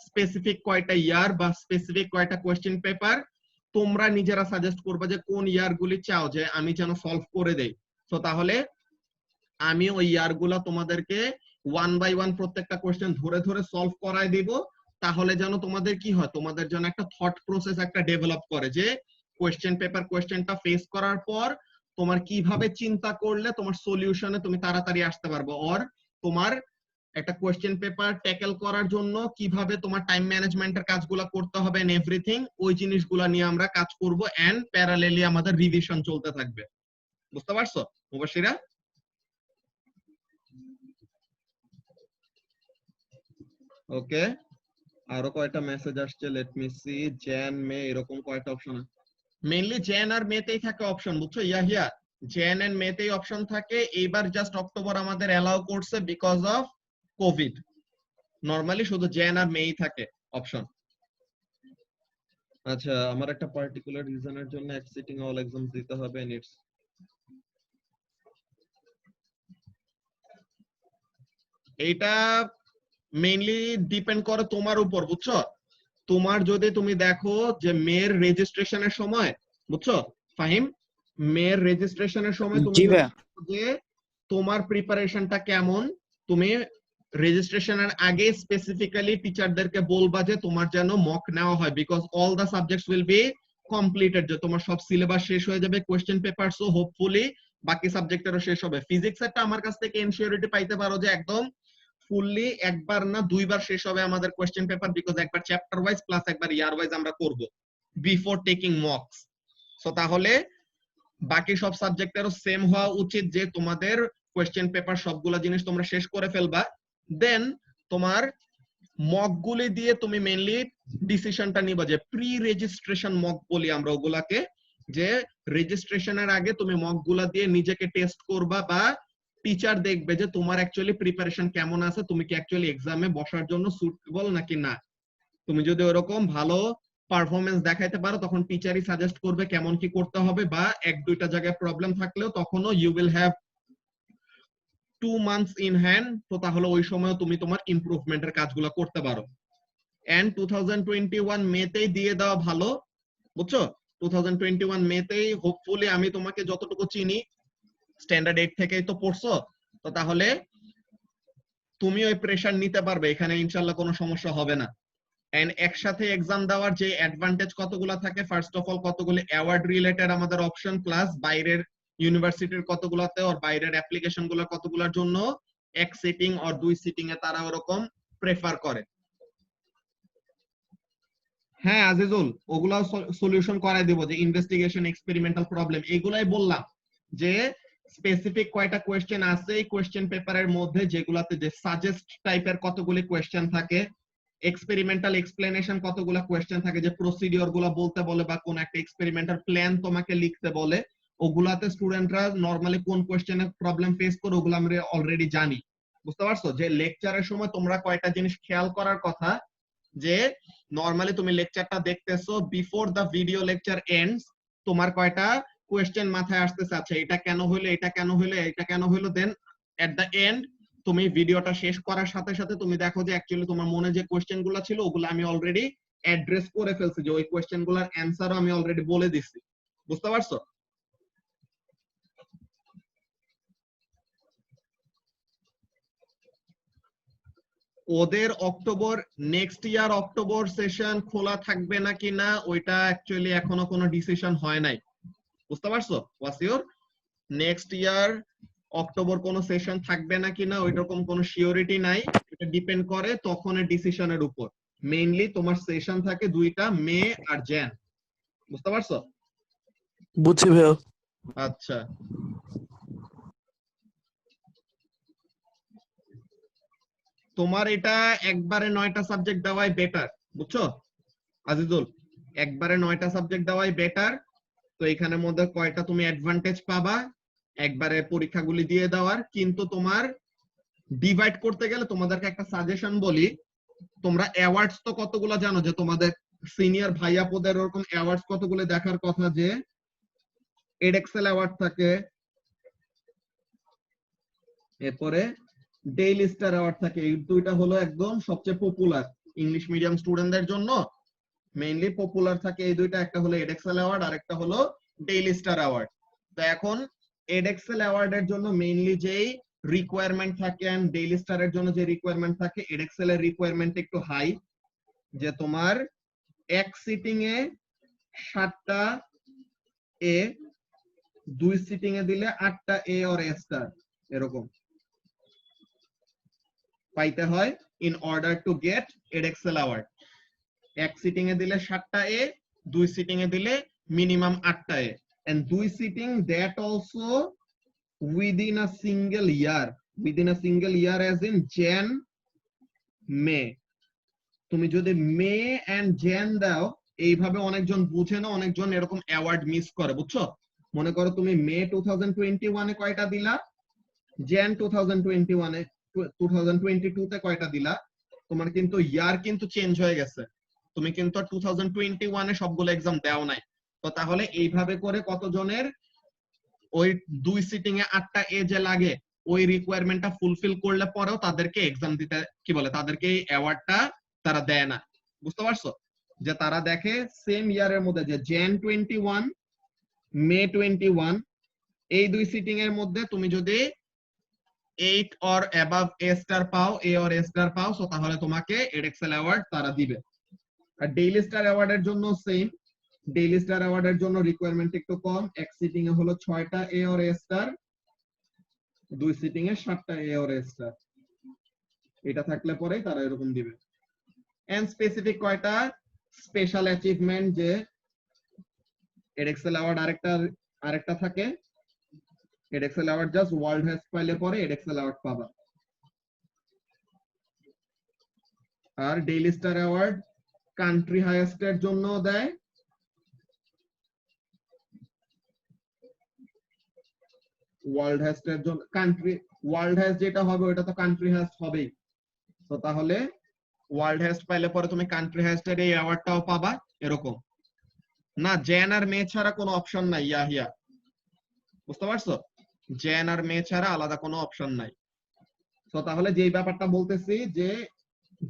স্পেসিফিক কয়টা ইয়ার বা স্পেসিফিক কয়টা কোশ্চেন পেপার তোমরা নিজেরা সাজেস্ট করবে যে কোন ইয়ার গুলি চাও যে আমি যেন সলভ করে দেই। তো তাহলে আমি ওই ইয়ার গুলা তোমাদেরকে 1 বাই 1 প্রত্যেকটা কোশ্চেন ধরে ধরে সলভ করায় দিব, তাহলে যেন তোমাদের কি হয়, তোমাদের জন্য একটা থট প্রসেস একটা ডেভেলপ করে, যে কোশ্চেন পেপার কোশ্চেনটা ফেস করার পর তোমার কিভাবে চিন্তা করলে তোমার সলিউশনে তুমি তাড়াতাড়ি আসতে পারবে, অর তোমার একটা কোয়েশ্চেন পেপার ট্যাকেল করার জন্য কিভাবে তোমার টাইম ম্যানেজমেন্টের কাজগুলো করতে হবে এন্ড এভরিথিং, ওই জিনিসগুলো নিয়ে আমরা কাজ করব এন্ড প্যারালেলি আমাদের রিভিশন চলতে থাকবে। বুঝতে পারছো মুবাশিরা? ওকে, আরো কয়টা মেসেজ আসছে, let me see. Jan, May, এরকম কয়টা অপশন? মেইনলি জ্যান আর মেতেই থাকে অপশন, বুঝছো ইয়াহিয়া? জ্যান এন্ড মেতেই অপশন থাকে। এইবার জাস্ট অক্টোবর আমাদের অ্যালাউ করছে বিকজ অফ কোভিড। নরমালি শুধু জ্যান আর মেই থাকে অপশন। আচ্ছা, আমার একটা পার্টিকুলার রিজনের জন্য এক্সিটিং অল এক্সামস দিতে হবে নিডস। এইটা মেইনলি ডিপেন্ড করে তোমার উপর, বুঝছো? তোমার যদি তুমি দেখো যে মেয়ের রেজিস্ট্রেশনের সময়, বুঝছো ফাহিম, মেয়ের রেজিস্ট্রেশনের সময় তুমি জি যদি ভাইয়া। দেখো যে তোমার প্রিপারেশনটা কেমন, তুমি রেজিস্ট্রেশনের আগে স্পেসিফিক্যালি টিচারদেরকে বলবা যে তোমার যেন মক নেওয়া হয়, because all the subjects will be completed, যে তোমার সব সিলেবাস শেষ হয়ে যাবে, কোয়েশ্চেন পেপারসও হোপফুলি বাকি সাবজেক্টেরও শেষ হবে। ফিজিক্সেরটা আমার কাছ থেকে এনশিওরিটি পাইতে পারো যে একদম ফুললি একবার না দুইবার শেষ হবে আমাদের কোয়েশ্চেন পেপার, বিকজ একবার চ্যাপ্টার ওয়াইজ প্লাস একবার ইয়ার ওয়াইজ আমরা করব বিফোর টেকিং মকস। সো তাহলে বাকি সব সাবজেক্টেরও সেম হওয়া উচিত যে তোমাদের কোয়েশ্চেন পেপার সবগুলা জিনিস তোমরা শেষ করে ফেলবা, দেন তোমার মকগুলি দিয়ে তুমি মেইনলি ডিসিশনটা নিবা, যে প্রি রেজিস্ট্রেশন মক বলি আমরা ওগুলাকে, যে রেজিস্ট্রেশনের আগে তুমি মকগুলা দিয়ে নিজেকে টেস্ট করবা, বা টিচার দেখবে যে তোমার অ্যাকচুয়ালি প্রিপারেশন কেমন আছে, তুমি কি অ্যাকচুয়ালি এক্সামে বসার জন্য সুটেবল নাকি না। তুমি যদি ওরকম ভালো পারফরমেন্স দেখাইতে পারো তখন টিচারই সাজেস্ট করবে কেমন কি করতে হবে, বা এক দুইটা জায়গায় প্রবলেম থাকলেও তখনও you will have 2 months in hand, তো তাহলে ওই সময় তুমি তোমার ইমপ্রুভমেন্টের কাজগুলো করতে পারো। এন্ড 2021 মেতেই দিয়ে দেওয়া ভালো, বুঝছো? 2021 মেতেই হোপফুলি, আমি তোমাকে যতটুকু চিনি স্ট্যান্ডার্ড 8 থেকেই তো পড়ছো, তো তাহলে তুমি ওই প্রেসার নিতে পারবে, এখানে ইনশাল্লাহ কোনো সমস্যা হবে না। এন্ড একসাথে এক্সাম দেওয়ার যে অ্যাডভান্টেজ কতগুলো থাকে, ফার্স্ট অফ অল কতগুলো অ্যাওয়ার্ড রিলেটেড আমাদের অপশন, প্লাস বাইরের ইউনিভার্সিটির কতগুলোতে আর বাইরের অ্যাপ্লিকেশন গুলো কতগুলোর জন্য এক সিটিং আর 2 সিটিং এ তারা ওরকম প্রেফার করে। হ্যাঁ আজিজুল, ওগুলাও সলিউশন করাই দেব, যে ইনভেস্টিগেশন, এক্সপেরিমেন্টাল প্রবলেম, এগুলাই বললাম যে স্পেসিফিক কয়টা কোয়েশ্চেন আছে এই কোয়েশ্চেন পেপারের মধ্যে, যেগুলাতে যে সাজেস্ট টাইপের কতগুলি কোয়েশ্চেন থাকে, এক্সপেরিমেন্টাল এক্সপ্লেনেশন কতগুলো কোয়েশ্চেন থাকে, যে প্রসিডিওর গুলো বলতে বলে বা কোন একটা এক্সপেরিমেন্টাল প্ল্যান তোমাকে লিখতে বলে, ওগুলাতে স্টুডেন্টরা নরমালি কোন কোয়েশ্চেনে প্রবলেম ফেস করে ওগুলো আমরা অলরেডি জানি। বুঝতে পারছো? যে লেকচারের সময় তোমরা কয়টা জিনিস খেয়াল করার কথা, যে নরমালি তুমি লেকচারটা দেখতেছো, before the video lecture ends তোমার কয়টা কোয়েশ্চেন মাথায় আসতেছে, আচ্ছা এটা কেন হইলো, এটা কেন হইলো, এটা কেন হইলো, দেন এট দা এন্ড তুমি ভিডিওটা শেষ করার সাথে সাথে তুমি দেখো যে অ্যাকচুয়ালি তোমার মনে যে কোয়েশ্চেন গুলো ছিল ওগুলো আমি অলরেডি অ্যাড্রেস করে ফেলছি, যে ওই কোয়েশ্চেন গুলোর অ্যান্সারও আমি অলরেডি বলে দিচ্ছি। বুঝতে পারছো? ওদের October, next year October session খোলা থাকবে নাকি না ওইটা অ্যাকচুয়ালি এখনো কোনো ডিসিশন হয় নাই। বুঝতে পারছো ওয়াসিউর? নেক্সট ইয়ার অক্টোবর কোনো সেশন থাকবে নাকি না ওইরকম কোনো সিওরিটি নাই, এটা ডিপেন্ড করে তখনের ডিসিশনের উপর। মেইনলি তোমার সেশন থাকে দুইটা, মে আর জ্যান। বুঝতে পারছো? বুঝছি ভাইয়া। আচ্ছা, তোমার এটা একবারে 9টা সাবজেক্ট দেওয়াই বেটার, বুঝছো আজিজুল? একবারে 9টা সাবজেক্ট দেওয়াই বেটার। তো এখানের মধ্যে কয়টা তুমি অ্যাডভান্টেজ পাবা একবারে পরীক্ষাগুলি দিয়ে দেওয়ার, কিন্তু তোমার ডিভাইড করতে গেলে তোমাদেরকে একটা সাজেশন বলি, তোমরা অ্যাওয়ার্ডস তো কতগুলো জানো, যে তোমাদের সিনিয়র ভাইয়া পদের ওরকম অ্যাওয়ার্ডস কতগুলো দেখার কথা, যে এডএক্সেল অ্যাওয়ার্ড থাকে, এরপরে ডেইলি স্টার অ্যাওয়ার্ড থাকে, এই দুইটা হলো একদম সবচেয়ে পপুলার ইংলিশ মিডিয়াম স্টুডেন্টদের জন্য, মেইনলি পপুলার থাকে এই দুইটা, একটা হলো এডএক্সেল অ্যাওয়ার্ড আর একটা হলো ডেইলি স্টার অ্যাওয়ার্ড। তো এখন এডএক্সেল অ্যাওয়ার্ডের জন্য মেইনলি যেই রিকোয়ারমেন্ট থাকে এন্ড ডেইলি স্টারের জন্য যে রিকোয়ারমেন্ট থাকে, এডএক্সেল এর রিকোয়ারমেন্ট একটু হাই, যে তোমার এক সিটিং এ 7টা এ, 2 সিটিং এ দিলে 8টা এ অর এ স্টার এরকম। পাইতে হয় in order to get Edexcel award. এক সিটিং এ দিলে 7টা এ, 2 সিটিং এ দিলে মিনিমাম 8টা A, and 2 sitting that also within a single year, within a single year as in Jan May। তুমি যদি মে এন্ড জ্যান দাও, এইভাবে অনেকজন বুঝে না, অনেকজন এরকম অ্যাওয়ার্ড মিস করে, বুঝছো? মনে করো তুমি মে 2021 এ কয়টা দিলা, জ্যান 2021 এ 2022 তে কয়টা দিলা, তোমার কিন্তু ইয়ার কিন্তু চেঞ্জ হয়ে গেছে, তুমি কিন্তু 2021 এ সবগুলো এক্সাম দাও নাই। তো তাহলে এইভাবে করে কতজনের ওই 2 সিটিং এ 8টা এ যে লাগে, ওই রিকোয়ারমেন্টটা ফুলফিল করলে পরেও তাদেরকে এক্সাম দিতে কি বলে, তাদেরকে এই অ্যাওয়ার্ডটা তারা দেয় না। বুঝতে পারছো? যে তারা দেখে সেম ইয়ারের মধ্যে যে জ্যান 21 মে 21 এই 2 সিটিং এর মধ্যে তুমি যদি 8 অর অ্যাবাভ এ স্টার পাও, এ অর এ স্টার পাও, সো তাহলে তোমাকে এডএক্সএল অ্যাওয়ার্ড তারা দিবে। আর ডেইলি স্টার অ্যাওয়ার্ডের জন্য সেম, ডেইলি স্টার অ্যাওয়ার্ডের জন্য রিকোয়ারমেন্ট একটু কম, এক সিটিং এ হলো 6টা A or A star, 2 sitting এ 7টা এ অর এ স্টার, এটা থাকলে পরেই তারা এরকম দিবে। এন্ড স্পেসিফিক কয়টা স্পেশাল অ্যাচিভমেন্ট, যে এডএক্সএল অ্যাওয়ার্ড আরেকটা থাকে, Edexcel award just world highest পাইলে পরে এডএক্সএল অ্যাওয়ার্ড পাবা। আর Daily Star award country highest এর জন্য দেয়, ওয়ার্ল্ড হেস্ট এর জন্য কান্ট্রি, ওয়ার্ল্ড হেস্ট যেটা হবে ওটা তো কান্ট্রি হেস্ট হবেই। তো তাহলে ওয়ার্ল্ড হেস্ট পাইলে পরে তুমি কান্ট্রি হেস্ট এর এই অ্যাওয়ার্ডটাও পাবা, এরকম না। জ্যান আর মে ছাড়া কোনো অপশন নাই ইয়াহিয়া, বুঝতে পারছো? জ্যান আর মে ছাড়া আলাদা কোনো অপশন নাই। তো তাহলে যেই ব্যাপারটা বলতেছি যে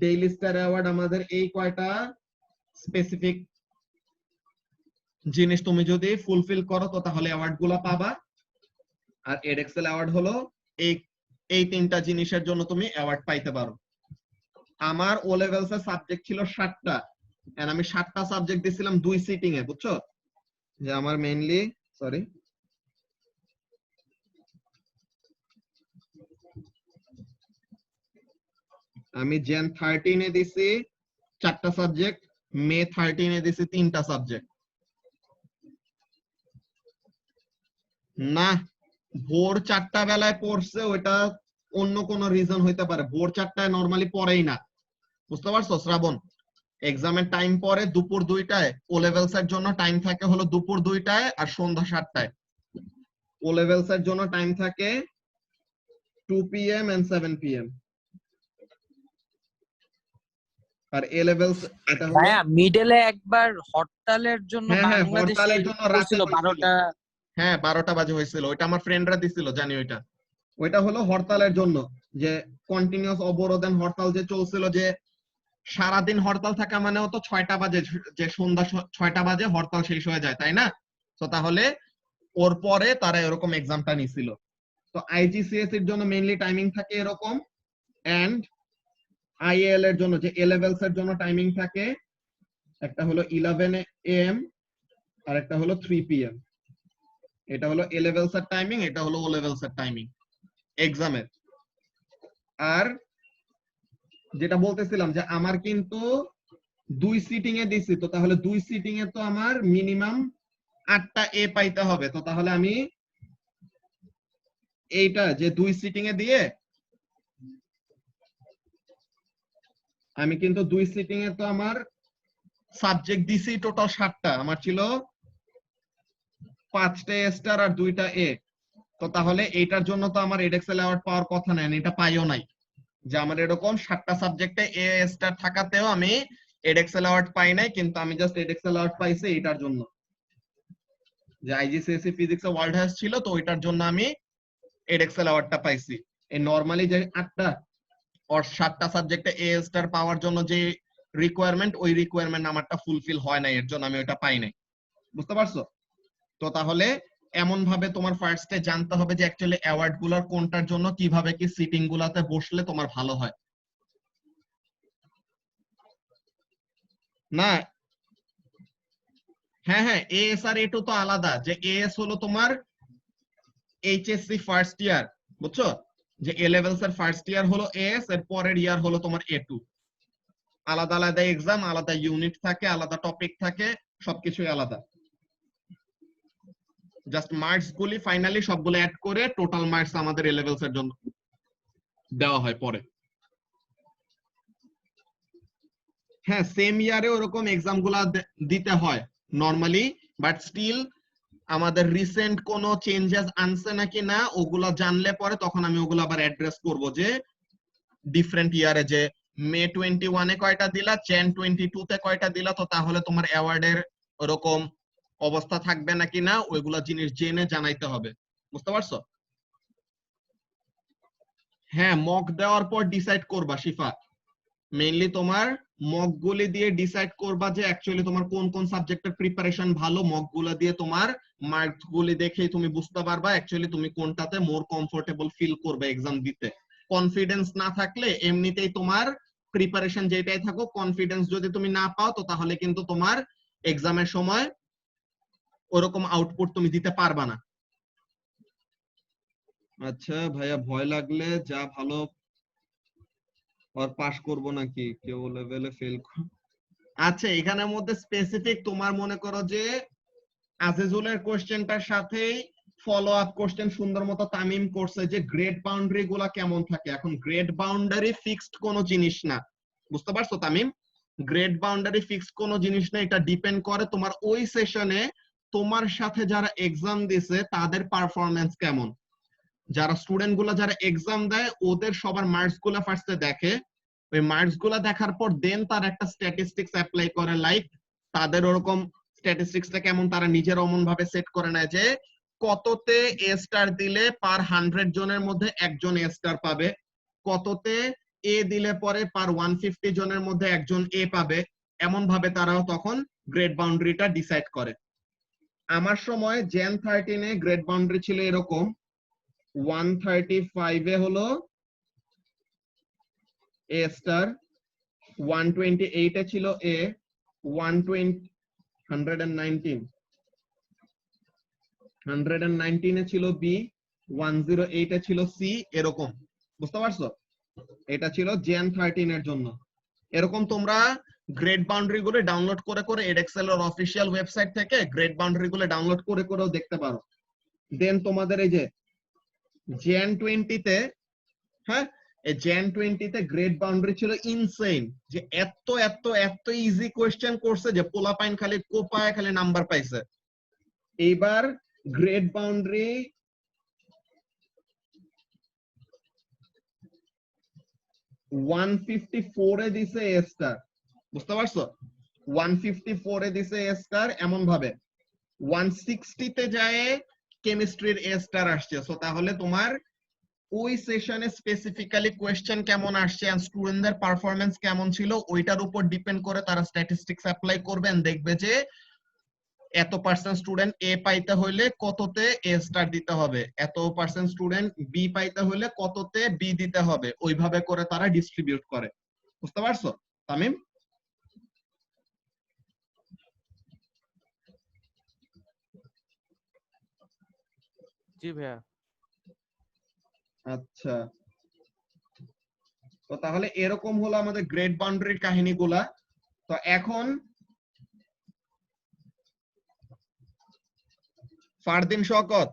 ডেইলি স্টার অ্যাওয়ার্ড আমাদের এই কয়টা স্পেসিফিক জিনিস তুমি যদি ফুলফিল করো তো তাহলে অ্যাওয়ার্ড গুলো পাবা। আর এডএক্সএল অ্যাওয়ার্ড হলো এই 3টা জিনিসের জন্য তুমি অ্যাওয়ার্ড পাইতে পারো। আমার ও লেভেলস এর সাবজেক্ট ছিল 7টা, এন্ড আমি 7টা সাবজেক্ট দিছিলাম 2 সিটিং এ, বুঝছো? যে আমার মেইনলি, সরি, আমি জ্যান 13 এ দিছি 4টা সাবজেক্ট, মে 13 এ দিছি 3টা সাবজেক্ট। না, ভোর 4টা বেলায় পড়ছে ওইটা অন্য কোনো রিজন হইতে পারে, ভোর 4টায় নরমালি পড়েই না, বুঝতে পারছো শ্রাবণ? এক্সামের টাইম পরে দুপুর 2টায়, ও লেভেলস এর জন্য টাইম থাকে হলো দুপুর 2টায় আর সন্ধ্যা 7টায়। ও লেভেলস এর জন্য টাইম থাকে 2 PM and 7 PM। আর এ লেভেলস এটা হলো, ভাইয়া মিডলে একবার হরতালের জন্য হ্যাঁ হ্যাঁ, বাংলাদেশে হরতালের জন্য রাতে করছিল হয়েছিল। 12টা। হ্যাঁ 12টা বাজে হয়েছিল, ওইটা আমার ফ্রেন্ডরা দিছিল, জানি ওইটা। ওইটা হলো হরতালের জন্য, যে কন্টিনিউয়াস অবরোধ এন্ড হরতাল যে চলছিল, যে সারাদিন হরতাল থাকা মানেও তো 6টা বাজে, যে সন্ধ্যা 6টা বাজে হরতাল শেষ হয়ে যায়, তাই না? তো তাহলে ওর পরে তারা এরকম এক্সামটা নিছিল। তো আইজিসিএস এর জন্য মেইনলি টাইমিং থাকে এরকম, এন্ড আইএল এর জন্য, যে এ লেভেলস এর জন্য টাইমিং থাকে, একটা হলো 11 AM আর একটা হলো 3 PM। এটা হলো এ লেভেলস এর টাইমিং, এটা হলো ও লেভেলস এর টাইমিং এক্সামের। আর যেটা বলতেছিলাম যে আমার কিন্তু 2 সিটিং এ দিছি, তো তাহলে 2 সিটিং এ তো আমার মিনিমাম 8টা এ পাইতে হবে। তো তাহলে আমি এইটা যে 2 সিটিং এ দিয়ে আমি কিন্তু 2 সিটিং এ তো আমার সাবজেক্ট দিছি টোটাল 7টা, আমার ছিল 5টা এ স্টার আর 2টা এ। তো তাহলে এইটার জন্য তো আমার এডএক্সএল অ্যাওয়ার্ড পাওয়ার কথা না, এটা পাইও নাই। যে আমার এরকম 7টা সাবজেক্টে এ স্টার থাকাতেও আমি এডএক্সএল অ্যাওয়ার্ড পাই নাই, কিন্তু আমি জাস্ট এডএক্সএল অ্যাওয়ার্ড পাইছি এইটার জন্য, যে আইজিসিএসই ফিজিক্সে ওয়ার্ল্ড হাইস্ট ছিল, তো ওইটার জন্য আমি এডএক্সএল অ্যাওয়ার্ডটা পাইছি। এই নরমালি যে 8টা আর 7টা সাবজেক্টে এ স্টার পাওয়ার জন্য যে রিকোয়ারমেন্ট, ওই রিকোয়ারমেন্ট আমারটা ফুলফিল হয় নাই, এর জন্য আমি ওইটা পাই নাই, বুঝতে পারছো? তো তাহলে এমন ভাবে তোমার ফার্স্টে জানতে হবে যে অ্যাকচুয়ালি অ্যাওয়ার্ড গুলোর কোনটার জন্য কিভাবে কি সিটিং গুলাতে বসলে তোমার ভালো হয়। না, হ্যাঁ হ্যাঁ, এএস আর এ2 তো আলাদা। যে এএস হলো তোমার এইচএসসি ফার্স্ট ইয়ার, বুঝছো? যে এ লেভেলস এর ফার্স্ট ইয়ার হলো এস, এর পরের ইয়ার হলো তোমার A2। আলাদা আলাদা এক্সাম, আলাদা ইউনিট থাকে, আলাদা টপিক থাকে, সবকিছুই আলাদা। জাস্ট মার্কস গুলি ফাইনালি সবগুলো অ্যাড করে টোটাল মার্কস আমাদের এ লেভেলস এর জন্য দেওয়া হয় পরে। হ্যাঁ, সেম ইয়ারে ওরকম এক্সাম গুলা দিতে হয় নরমালি, বাট স্টিল আমাদের রিসেন্ট কোনো চেঞ্জেস আনছে নাকি না ওগুলা জানলে পরে তখন আমি ওগুলো আবার অ্যাড্রেস করব, যে ডিফারেন্ট ইয়ারে যে মে 21 এ কয়টা দিলা, jan 22 তে কয়টা দিলা, তো তাহলে তোমার অ্যাওয়ার্ডের ওরকম অবস্থা থাকবে নাকি না ওইগুলা জিনিস জেনে জানাইতে হবে। বুঝতে পারছো? হ্যাঁ, মক দেওয়ার পর ডিসাইড করবা শিফা, মেইনলি তোমার মক গুলি দিয়ে ডিসাইড করবা যে অ্যাকচুয়ালি তোমার কোন কোন সাবজেক্টের প্রিপারেশন ভালো। মক গুলা দিয়ে তোমার মার্কস গুলি দেখেই তুমি বুঝতে পারবা অ্যাকচুয়ালি তুমি কোনটাতে মোর কমফোর্টেবল ফিল করবে এক্সাম দিতে। কনফিডেন্স না থাকলে এমনিতেই তোমার প্রিপারেশন যেটাই থাকো, কনফিডেন্স যদি তুমি না পাও তো তাহলে কিন্তু তোমার এক্সামের সময় ওরকম আউটপুট তুমি দিতে পারবা না। আচ্ছা ভাইয়া, ভয় লাগলে যা ভালো আর পাস করব নাকি কেউ লেভেলে ফেল? আচ্ছা, এখানের মধ্যে স্পেসিফিক তোমার মনে করো যে আজিজুলের কোশ্চেনটার সাথেই ফলো আপ কোশ্চেন সুন্দর মতো তামিম করছে যে গ্রেড বাউন্ডারি গুলা কেমন থাকে। এখন গ্রেড বাউন্ডারি ফিক্সড কোনো জিনিস না, বুঝতে পারছো তামিম? গ্রেড বাউন্ডারি ফিক্সড কোনো জিনিস না, এটা ডিপেন্ড করে তোমার ওই সেশনে তোমার সাথে যারা এক্সাম দিছে তাদের পারফরমেন্স কেমন। যারা স্টুডেন্ট গুলা যারা এক্সাম দেয় ওদের সবার মার্কস গুলা ফার্স্টে দেখে, ওই মার্কস গুলা দেখার পর দেন তার একটা স্ট্যাটিস্টিক্স অ্যাপ্লাই করে, লাইক তাদের ওরকম স্ট্যাটিস্টিক্সটা কেমন তারা নিজের অমন ভাবে সেট করে নেয় যে কততে এ স্টার দিলে পার 100 জনের মধ্যে একজন এ স্টার পাবে, কততে এ দিলে পরে পার 150 জনের মধ্যে একজন এ পাবে, এমন ভাবে তারাও তখন গ্রেড বাউন্ডারিটা ডিসাইড করে। আমার সময় jan 13 এ গ্রেড বাউন্ডারি ছিল এরকম, 135 এ হলো এ স্টার, 128 এ ছিল এ, 119 এ ছিল বি, 108 এ ছিল সি, এরকম। বুঝতে পারছো? এটা ছিল jan 13 এর জন্য। এরকম তোমরা গ্রেড বাউন্ডারি গুলো ডাউনলোড করে করে এডএক্সেল এর অফিসিয়াল ওয়েবসাইট থেকে গ্রেড বাউন্ডারি গুলো ডাউনলোড করে করেও দেখতে পারো। দেন তোমাদের এই যে jan 20 তে, হ্যাঁ এই jan 20 তে গ্রেড বাউন্ডারি ছিল ইনসেইন, যে এত এত এত ইজি কোশ্চেন করছে যে পোলাপাইন খালি কোপায় খালি নাম্বার পাইছে। এইবার গ্রেড বাউন্ডারি 154 এ দিছে এ স্টার, বুঝতে পারছো? 154 এ দিছে এ স্টার, এমন ভাবে 160 তে যায় কেমিস্ট্রির এ স্টার আসছে। সো তাহলে তোমার ওই সেশনে স্পেসিফিক্যালি কোয়েশ্চেন কেমন আসছে এন্ড স্টুডেন্টদের পারফরম্যান্স কেমন ছিল ওইটার উপর ডিপেন্ড করে তারা স্ট্যাটিস্টিক্স অ্যাপ্লাই করবেন, দেখবে যে এত পার্সেন্ট স্টুডেন্ট এ পাইতে হইলে কততে এ স্টার দিতে হবে, এত পার্সেন্ট স্টুডেন্ট বি পাইতে হইলে কততে বি দিতে হবে, ওইভাবে করে তারা ডিস্ট্রিবিউট করে। বুঝতে পারছো তামিম? জি ভাইয়া। আচ্ছা, তো তাহলে এরকম হলো আমাদের গ্রেড বাউন্ডারির কাহিনীগুলা। তো এখন ফারদিন শওকত,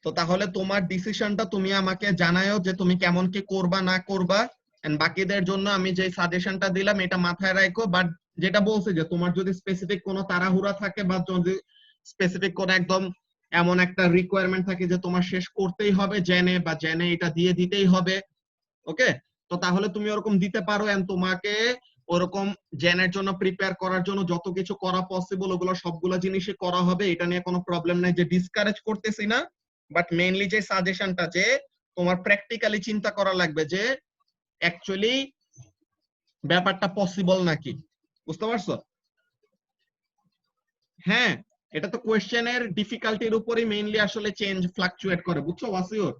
তো তাহলে তোমার ডিসিশনটা তুমি আমাকে জানায়ও যে তুমি কেমন কি করবা না করবা, এন্ড বাকিদের জন্য আমি যে সাজেশনটা দিলাম এটা মাথায় রাখো। বাট যেটা বলছে যে তোমার যদি স্পেসিফিক কোনো তাড়াহুড়া থাকে বা যদি স্পেসিফিক কোনো একদম এমন একটা রিকোয়ারমেন্ট থাকে যে তোমার শেষ করতেই হবে জেনে বা জেনে এটা দিয়ে দিতেই হবে, ওকে, তো তাহলে তুমি ওরকম দিতে পারো। এন্ড তোমাকে ওরকম জেনের জন্য প্রিপেয়ার করার জন্য যত কিছু করা পসিবল ওগুলো সবগুলো জিনিসই করা হবে, এটা নিয়ে কোনো প্রবলেম নাই, যে ডিসকারেজ করতেছি না। বাট মেইনলি যে সাজেশনটা যে তোমার প্র্যাকটিক্যালি চিন্তা করা লাগবে যে অ্যাকচুয়ালি ব্যাপারটা পসিবল নাকি। বুঝতে পারছো? হ্যাঁ, এটা তো কোয়েশ্চেনের ডিফিকাল্টির উপরই মেইনলি আসলে চেঞ্জ ফ্লাকচুয়েট করে, বুঝছো ওয়াসিউর?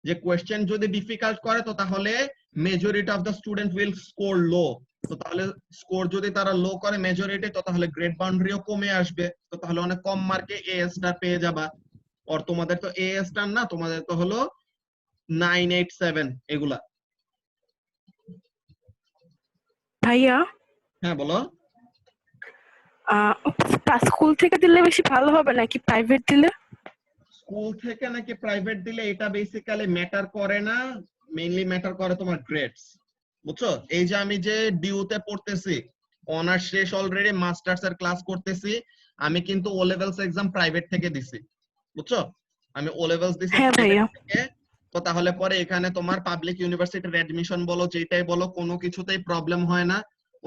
যে কোয়েশ্চেন যদি ডিফিকাল্ট করে তো তাহলে majority of the student will score low, তো তাহলে স্কোর যদি তারা লো করে মেজরিটি, তো তাহলে গ্রেড বাউন্ডারিও কমে আসবে, তো তাহলে অনেক কম মার্কে এ স্টার পেয়ে যাবা। আর তোমাদের তো এ স্টার না, তোমাদের তো হলো 987 এগুলা। ভাইয়া হ্যাঁ বলো। স্কুল থেকে দিলে বেশি ভালো হবে নাকি প্রাইভেট দিলে? স্কুল থেকে নাকি প্রাইভেট দিলে এটা বেসিক্যালি ম্যাটার করে না, মেইনলি ম্যাটার করে তোমার গ্রেডস, বুঝছো? এই যে আমি যে ডিউতে পড়তেছি, অনার্স শেষ অলরেডি, মাস্টার্স এর ক্লাস করতেছি, আমি কিন্তু ও লেভেলস এক্সাম প্রাইভেট থেকে দিছি, বুঝছো? আমি ও লেভেলস দিছি হ্যাঁ প্রাইভেট ভাইয়া। থেকে। তো তাহলে পরে এখানে তোমার পাবলিক ইউনিভার্সিটির অ্যাডমিশন বলো, যেটাই বলো, কোনো কিছুতেই প্রবলেম হয় না।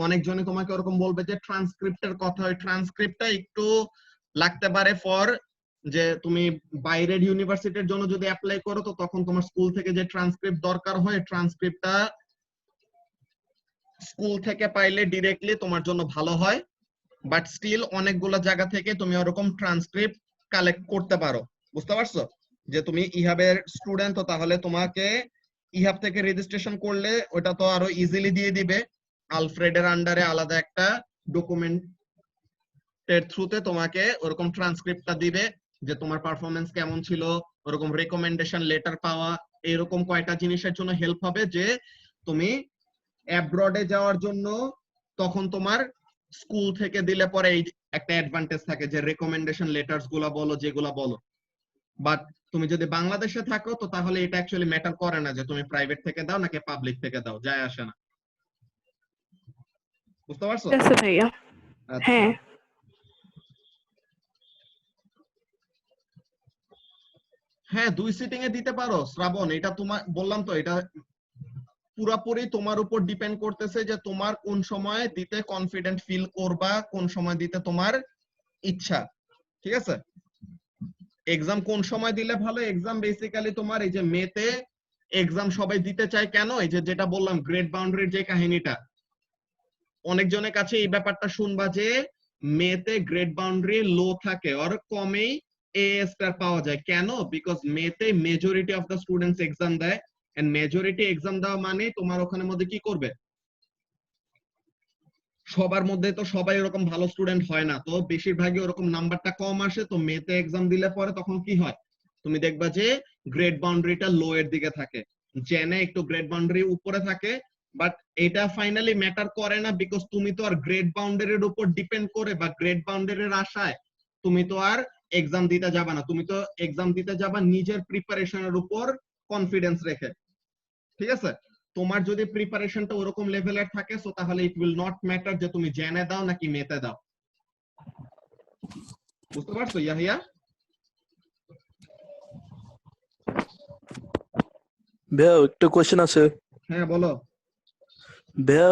অনেকজনই তোমাকে ওরকম বলবে যে ট্রান্সক্রিপ্টের কথা, ওই ট্রান্সক্রিপ্টটা একটু লাগতে পারে ফর, যে তুমি বাইরের ইউনিভার্সিটির জন্য যদি অ্যাপ্লাই করো, তো তখন তোমার স্কুল থেকে যে ট্রান্সক্রিপ্ট দরকার হয়, ট্রান্সক্রিপ্টটা স্কুল থেকে পাইলে ডিরেক্টলি তোমার জন্য ভালো হয়। বাট স্টিল অনেকগুলো জায়গা থেকে তুমি ওরকম ট্রান্সক্রিপ্ট কালেক্ট করতে পারো, বুঝতে পারছো? যে তুমি ইহাবের স্টুডেন্ট, তো তাহলে তোমাকে ইহাব থেকে রেজিস্ট্রেশন করলে ওটা তো আরো ইজিলি দিয়ে দিবে। আলফ্রেডের আন্ডারে আলাদা একটা ডকুমেন্টের থ্রুতে তোমাকে ওরকম ট্রান্সক্রিপ্টটা দিবে, যে তোমার পারফরমেন্স কেমন ছিল, ওরকম রেকমেন্ডেশন লেটার পাওয়া, এরকম কয়টা জিনিসের জন্য হেল্প হবে, যে তুমি অ্যাব্রডে যাওয়ার জন্য তখন তোমার স্কুল থেকে দিলে পরে এই একটা অ্যাডভান্টেজ থাকে, যে রেকমেন্ডেশন লেটার্স গুলা বলো, যেগুলা বলো। বাট তুমি যদি বাংলাদেশে থাকো, তো তাহলে এটা অ্যাকচুয়ালি ম্যাটার করে না যে তুমি প্রাইভেট থেকে দাও নাকি পাবলিক থেকে দাও, যায় আসে না, বুঝতে পারছো? ঠিক আছে ভাইয়া। আচ্ছা। হ্যাঁ। হ্যাঁ, 2 সিটিং এ দিতে পারো শ্রাবণ, এটা তোমার বললাম তো, এটা পুরোপুরি তোমার উপর ডিপেন্ড করতেছে যে তোমার কোন সময় দিতে কনফিডেন্ট ফিল করবা, কোন সময় দিতে তোমার ইচ্ছা, ঠিক আছে? এক্সাম কোন সময় দিলে ভালো? এক্সাম বেসিক্যালি তোমার এই যে মেতে এক্সাম সবাই দিতে চায় কেন, এই যে যেটা বললাম গ্রেড বাউন্ডারির যে কাহিনীটা, অনেকজনের কাছে এই ব্যাপারটা শুনবা যে মেতে গ্রেড বাউন্ডারি লো থাকে, আর কমেই এ স্টার পাওয়া যায়। কেন? বিকজ মেতে majority of the students exam দেয়, এন্ড মেজরিটি এক্সাম দেওয়া মানে তোমার ওখানের মধ্যে কি করবে, সবার মধ্যে তো সবাই এরকম ভালো স্টুডেন্ট হয় না, তো বেশিরভাগই ওরকম নাম্বারটা কম আসে। তো মেতে এক্সাম দিলে পরে তখন কি হয়, তুমি দেখবা যে গ্রেড বাউন্ডারিটা লো এর দিকে থাকে, জেনে একটু গ্রেড বাউন্ডারি উপরে থাকে। বাট এটা ফাইনালি ম্যাটার করে না, বিকজ তুমি তো আর গ্রেড বাউন্ডারির উপর ডিপেন্ড করে বা গ্রেড বাউন্ডারির আশায় তুমি তো আর এক্সাম দিতে যাবা না, তুমি তো এক্সাম দিতে যাবা নিজের প্রিপারেশনের উপর কনফিডেন্স রেখে, ঠিক আছে? তোমার যদি প্রিপারেশনটা ওরকম লেভেলের থাকে, সো তাহলে ইট উইল নট ম্যাটার যে তুমি জেনে দাও নাকি মেতে দাও, বুঝতে পারছো ইয়াহিয়া? ভাইয়া একটা কোয়েশ্চেন আছে। হ্যাঁ বলো। ভাইয়া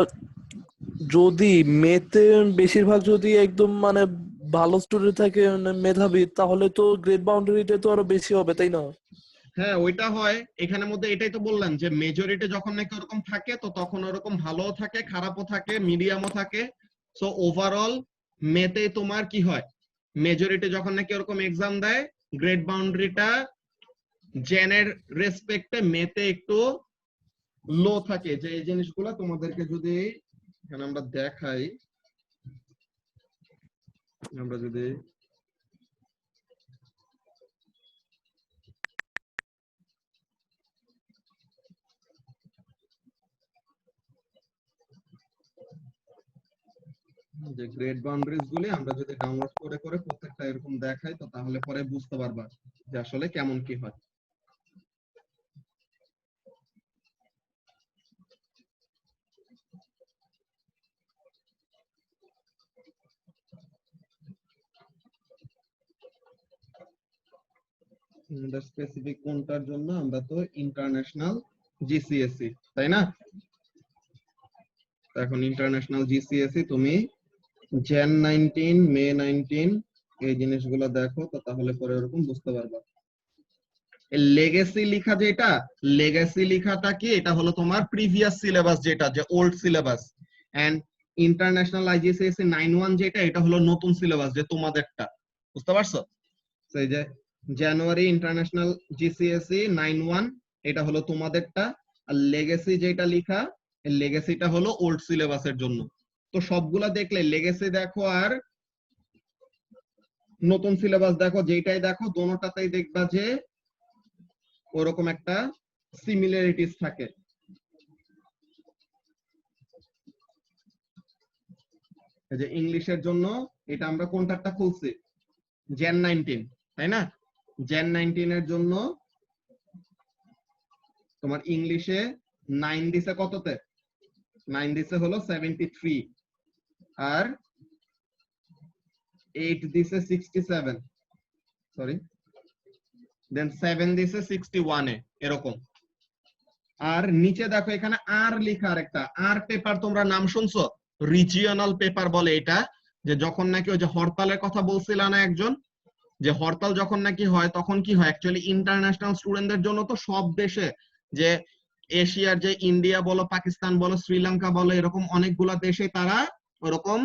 যদি মেতে বেশিরভাগ যদি একদম মানে ভালো স্টুডেন্ট থাকে, মানে মেধাবী, তাহলে তো গ্রেড বাউন্ডারিটা তো আরো বেশি হবে, তাই না? হ্যাঁ ওইটা হয়, এখানের মধ্যে এটাই তো বললাম যে মেজরিটি যখন নাকি ওরকম থাকে, তো তখন ওরকম ভালোও থাকে, খারাপও থাকে, মিডিয়ামও থাকে। সো ওভারঅল মেতে তোমার কি হয়, মেজরিটি যখন নাকি ওরকম এক্সাম দেয়, গ্রেড বাউন্ডারিটা জেনের রেসপেক্টে মেতে একটু লো থাকে। যে এই জিনিসগুলো তোমাদেরকে যদি এখানে আমরা দেখাই, আমরা যদি যে গ্রেড বাউন্ডারিজ গুলি আমরা যদি ডাউনলোড করে করে প্রত্যেকটা এরকম দেখাই, তো তাহলে পরে বুঝতে পারবা যে আসলে কেমন কি হয়। স্পেসিফিক কোনটার জন্য, আমরা তো ইন্টারন্যাশনাল জিসিএসসি, তাই না? এখন ইন্টারন্যাশনাল জিসিএসসি তুমি jan 19 মে 19 এই জিনিসগুলো দেখো, তো তাহলে পরে এরকম বুঝতে পারবা। লেগেসি লেখা, যেটা লেগেসি লেখাটা কি, এটা হলো তোমার প্রিভিয়াস সিলেবাস, যেটা যে old syllabus. And international IGCSE 91 যেটা, এটা হলো নতুন সিলেবাস, যে তোমাদেরটা, বুঝতে পারছো? সেই যে জানুয়ারি ইন্টারন্যাশনাল জিসিএসসি 91, এটা হলো তোমাদেরটা। আর লেগেসি যেটা লেখা, এই লেগেসিটা হলো ওল্ড সিলেবাসের জন্য। তো সবগুলা দেখলে লেগেসি দেখো আর নতুন সিলেবাস দেখো, যেটাই দেখো দোনোটাতেই দেখবা যে ওরকম একটা সিমিলারিটিস থাকে। এই যে ইংলিশের জন্য এটা আমরা কোনটারটা খুলছি, জেন 19, তাই না? জেন 19 এর জন্য তোমার ইংলিশে 9 দিছে কততে? 9 দিছে হলো 73, আর 8 দিছে 67, সরি, দেন 7 দিছে 61 এ, এরকম। আর নিচে দেখো এখানে আর লেখা আরেকটা আর পেপার, তোমরা নাম শুনছো? রিজিওনাল পেপার বলে এটা, যে যখন নাকি ওই যে হরতালের কথা বলছিল না একজন, যে হরতাল যখন নাকি হয় তখন কি হয় অ্যাকচুয়ালি ইন্টারন্যাশনাল স্টুডেন্টদের জন্য তো সব দেশে, যে এশিয়ার যে ইন্ডিয়া বলো, পাকিস্তান বলো, শ্রীলঙ্কা বলো, এরকম অনেকগুলা দেশে তারা ওরকম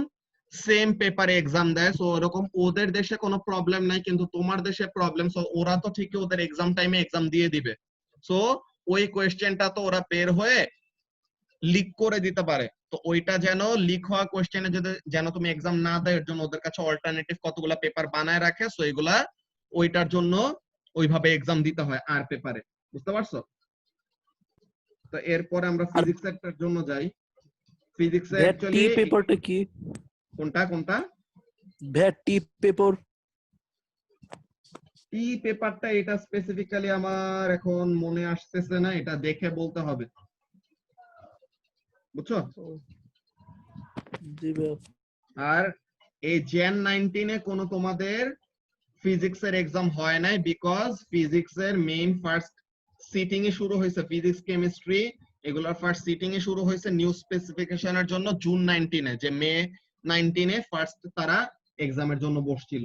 সেম পেপারে এক্সাম দেয়। সো ওরকম ওদের দেশে কোনো প্রবলেম নাই, কিন্তু তোমার দেশে প্রবলেম। সো ওরা তো ঠিকই ওদের এক্সাম টাইমে এক্সাম দিয়ে দিবে। সো ওই কোয়েশ্চেনটা তো ওরা বের হয়ে লিক করে দিতে পারে। তো ওইটা যেন লিক হওয়া কোয়েশ্চেনে যদি যেন তুমি এক্সাম না দেয়, এর জন্য ওদের কাছে অল্টারনেটিভ কতগুলা পেপার বানায় রাখে। সো এগুলা ওইটার জন্য ওইভাবে এক্সাম দিতে হয় আর পেপারে, বুঝতে পারছো? তো এরপরে আমরা আর ফিজিক্স এর জন্য যাই। ফিজিক্সে ভ্যাট টি অ্যাকচুয়ালি পেপারটা কি? কোনটা কোনটা? ভ্যাট টি পেপার? টি পেপারটা এটা স্পেসিফিক্যালি আমার এখন মনে আসতেছে না, এটা দেখে বলতে হবে, বুঝছো? জি ভাইয়া। আর এই জেন 19 এ কোনো তোমাদের ফিজিক্স এর এক্সাম হয় নাই, বিকজ ফিজিক্স এর মেইন ফার্স্ট সিটিং এ শুরু হয়েছে, ফিজিক্স কেমিস্ট্রি এগুলোর ফার্স্ট সিটিং এ শুরু হয়েছে নিউ স্পেসিফিকেশনের জন্য জুন 19 এ, যে মে 19 এ ফার্স্ট তারা এক্সামের জন্য বসছিল,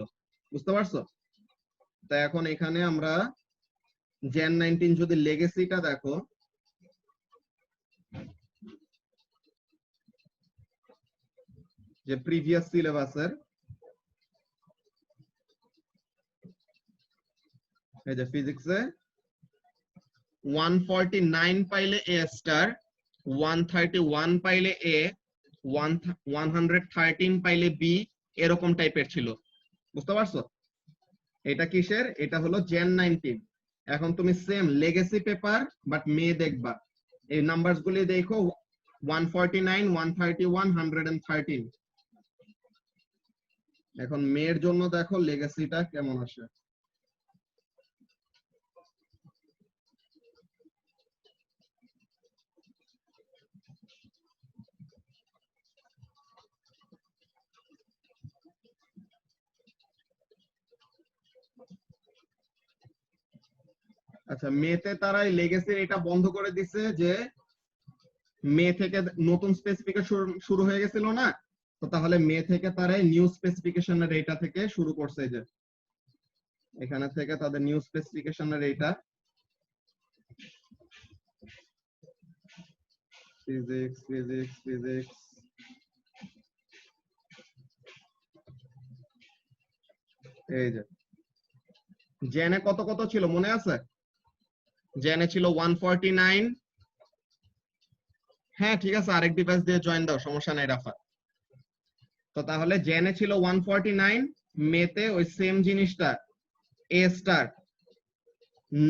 বুঝতে পারছো? তা এখন এখানে আমরা জেন 19 যদি লেগেসিটা দেখো, যে প্রিভিয়াস সিলেবাসের, এই যে ফিজিক্সে 149 পাইলে এ স্টার, 131 পাইলে এ, 113 পাইলে বি, এরকম টাইপের ছিল, বুঝতে পারছো? এটা কিসের? এটা হলো জেন 19। এখন তুমি সেম লেগেসি পেপার বাট মে দেখবা, এই নাম্বারস গুলি দেখো, 149, 131, 113। এখন মেয়ের জন্য দেখো লেগেসিটা কেমন আসে। আচ্ছা, মেতে তারা এই লেগেসির এটা বন্ধ করে দিছে, যে মে থেকে নতুন স্পেসিফিকেশন শুরু হয়ে গেছিল না, তো তাহলে মে থেকে তারা নিউ স্পেসিফিকেশনের এইটা থেকে শুরু করছে, যে এখানে থেকে তাদের নিউ স্পেসিফিকেশনের এইটা ফিজিক্স ফিজিক্স ফিজিক্স এই যে জেনে কত কত ছিল মনে আছে? জেনে ছিল 149। হ্যাঁ ঠিক আছে, আরেক ডিভাইস দিয়ে জয়েন দাও, সমস্যা নাই রাফা। তো তাহলে জেনে ছিল 149, মেতে ওই সেম জিনিসটা এ স্টার,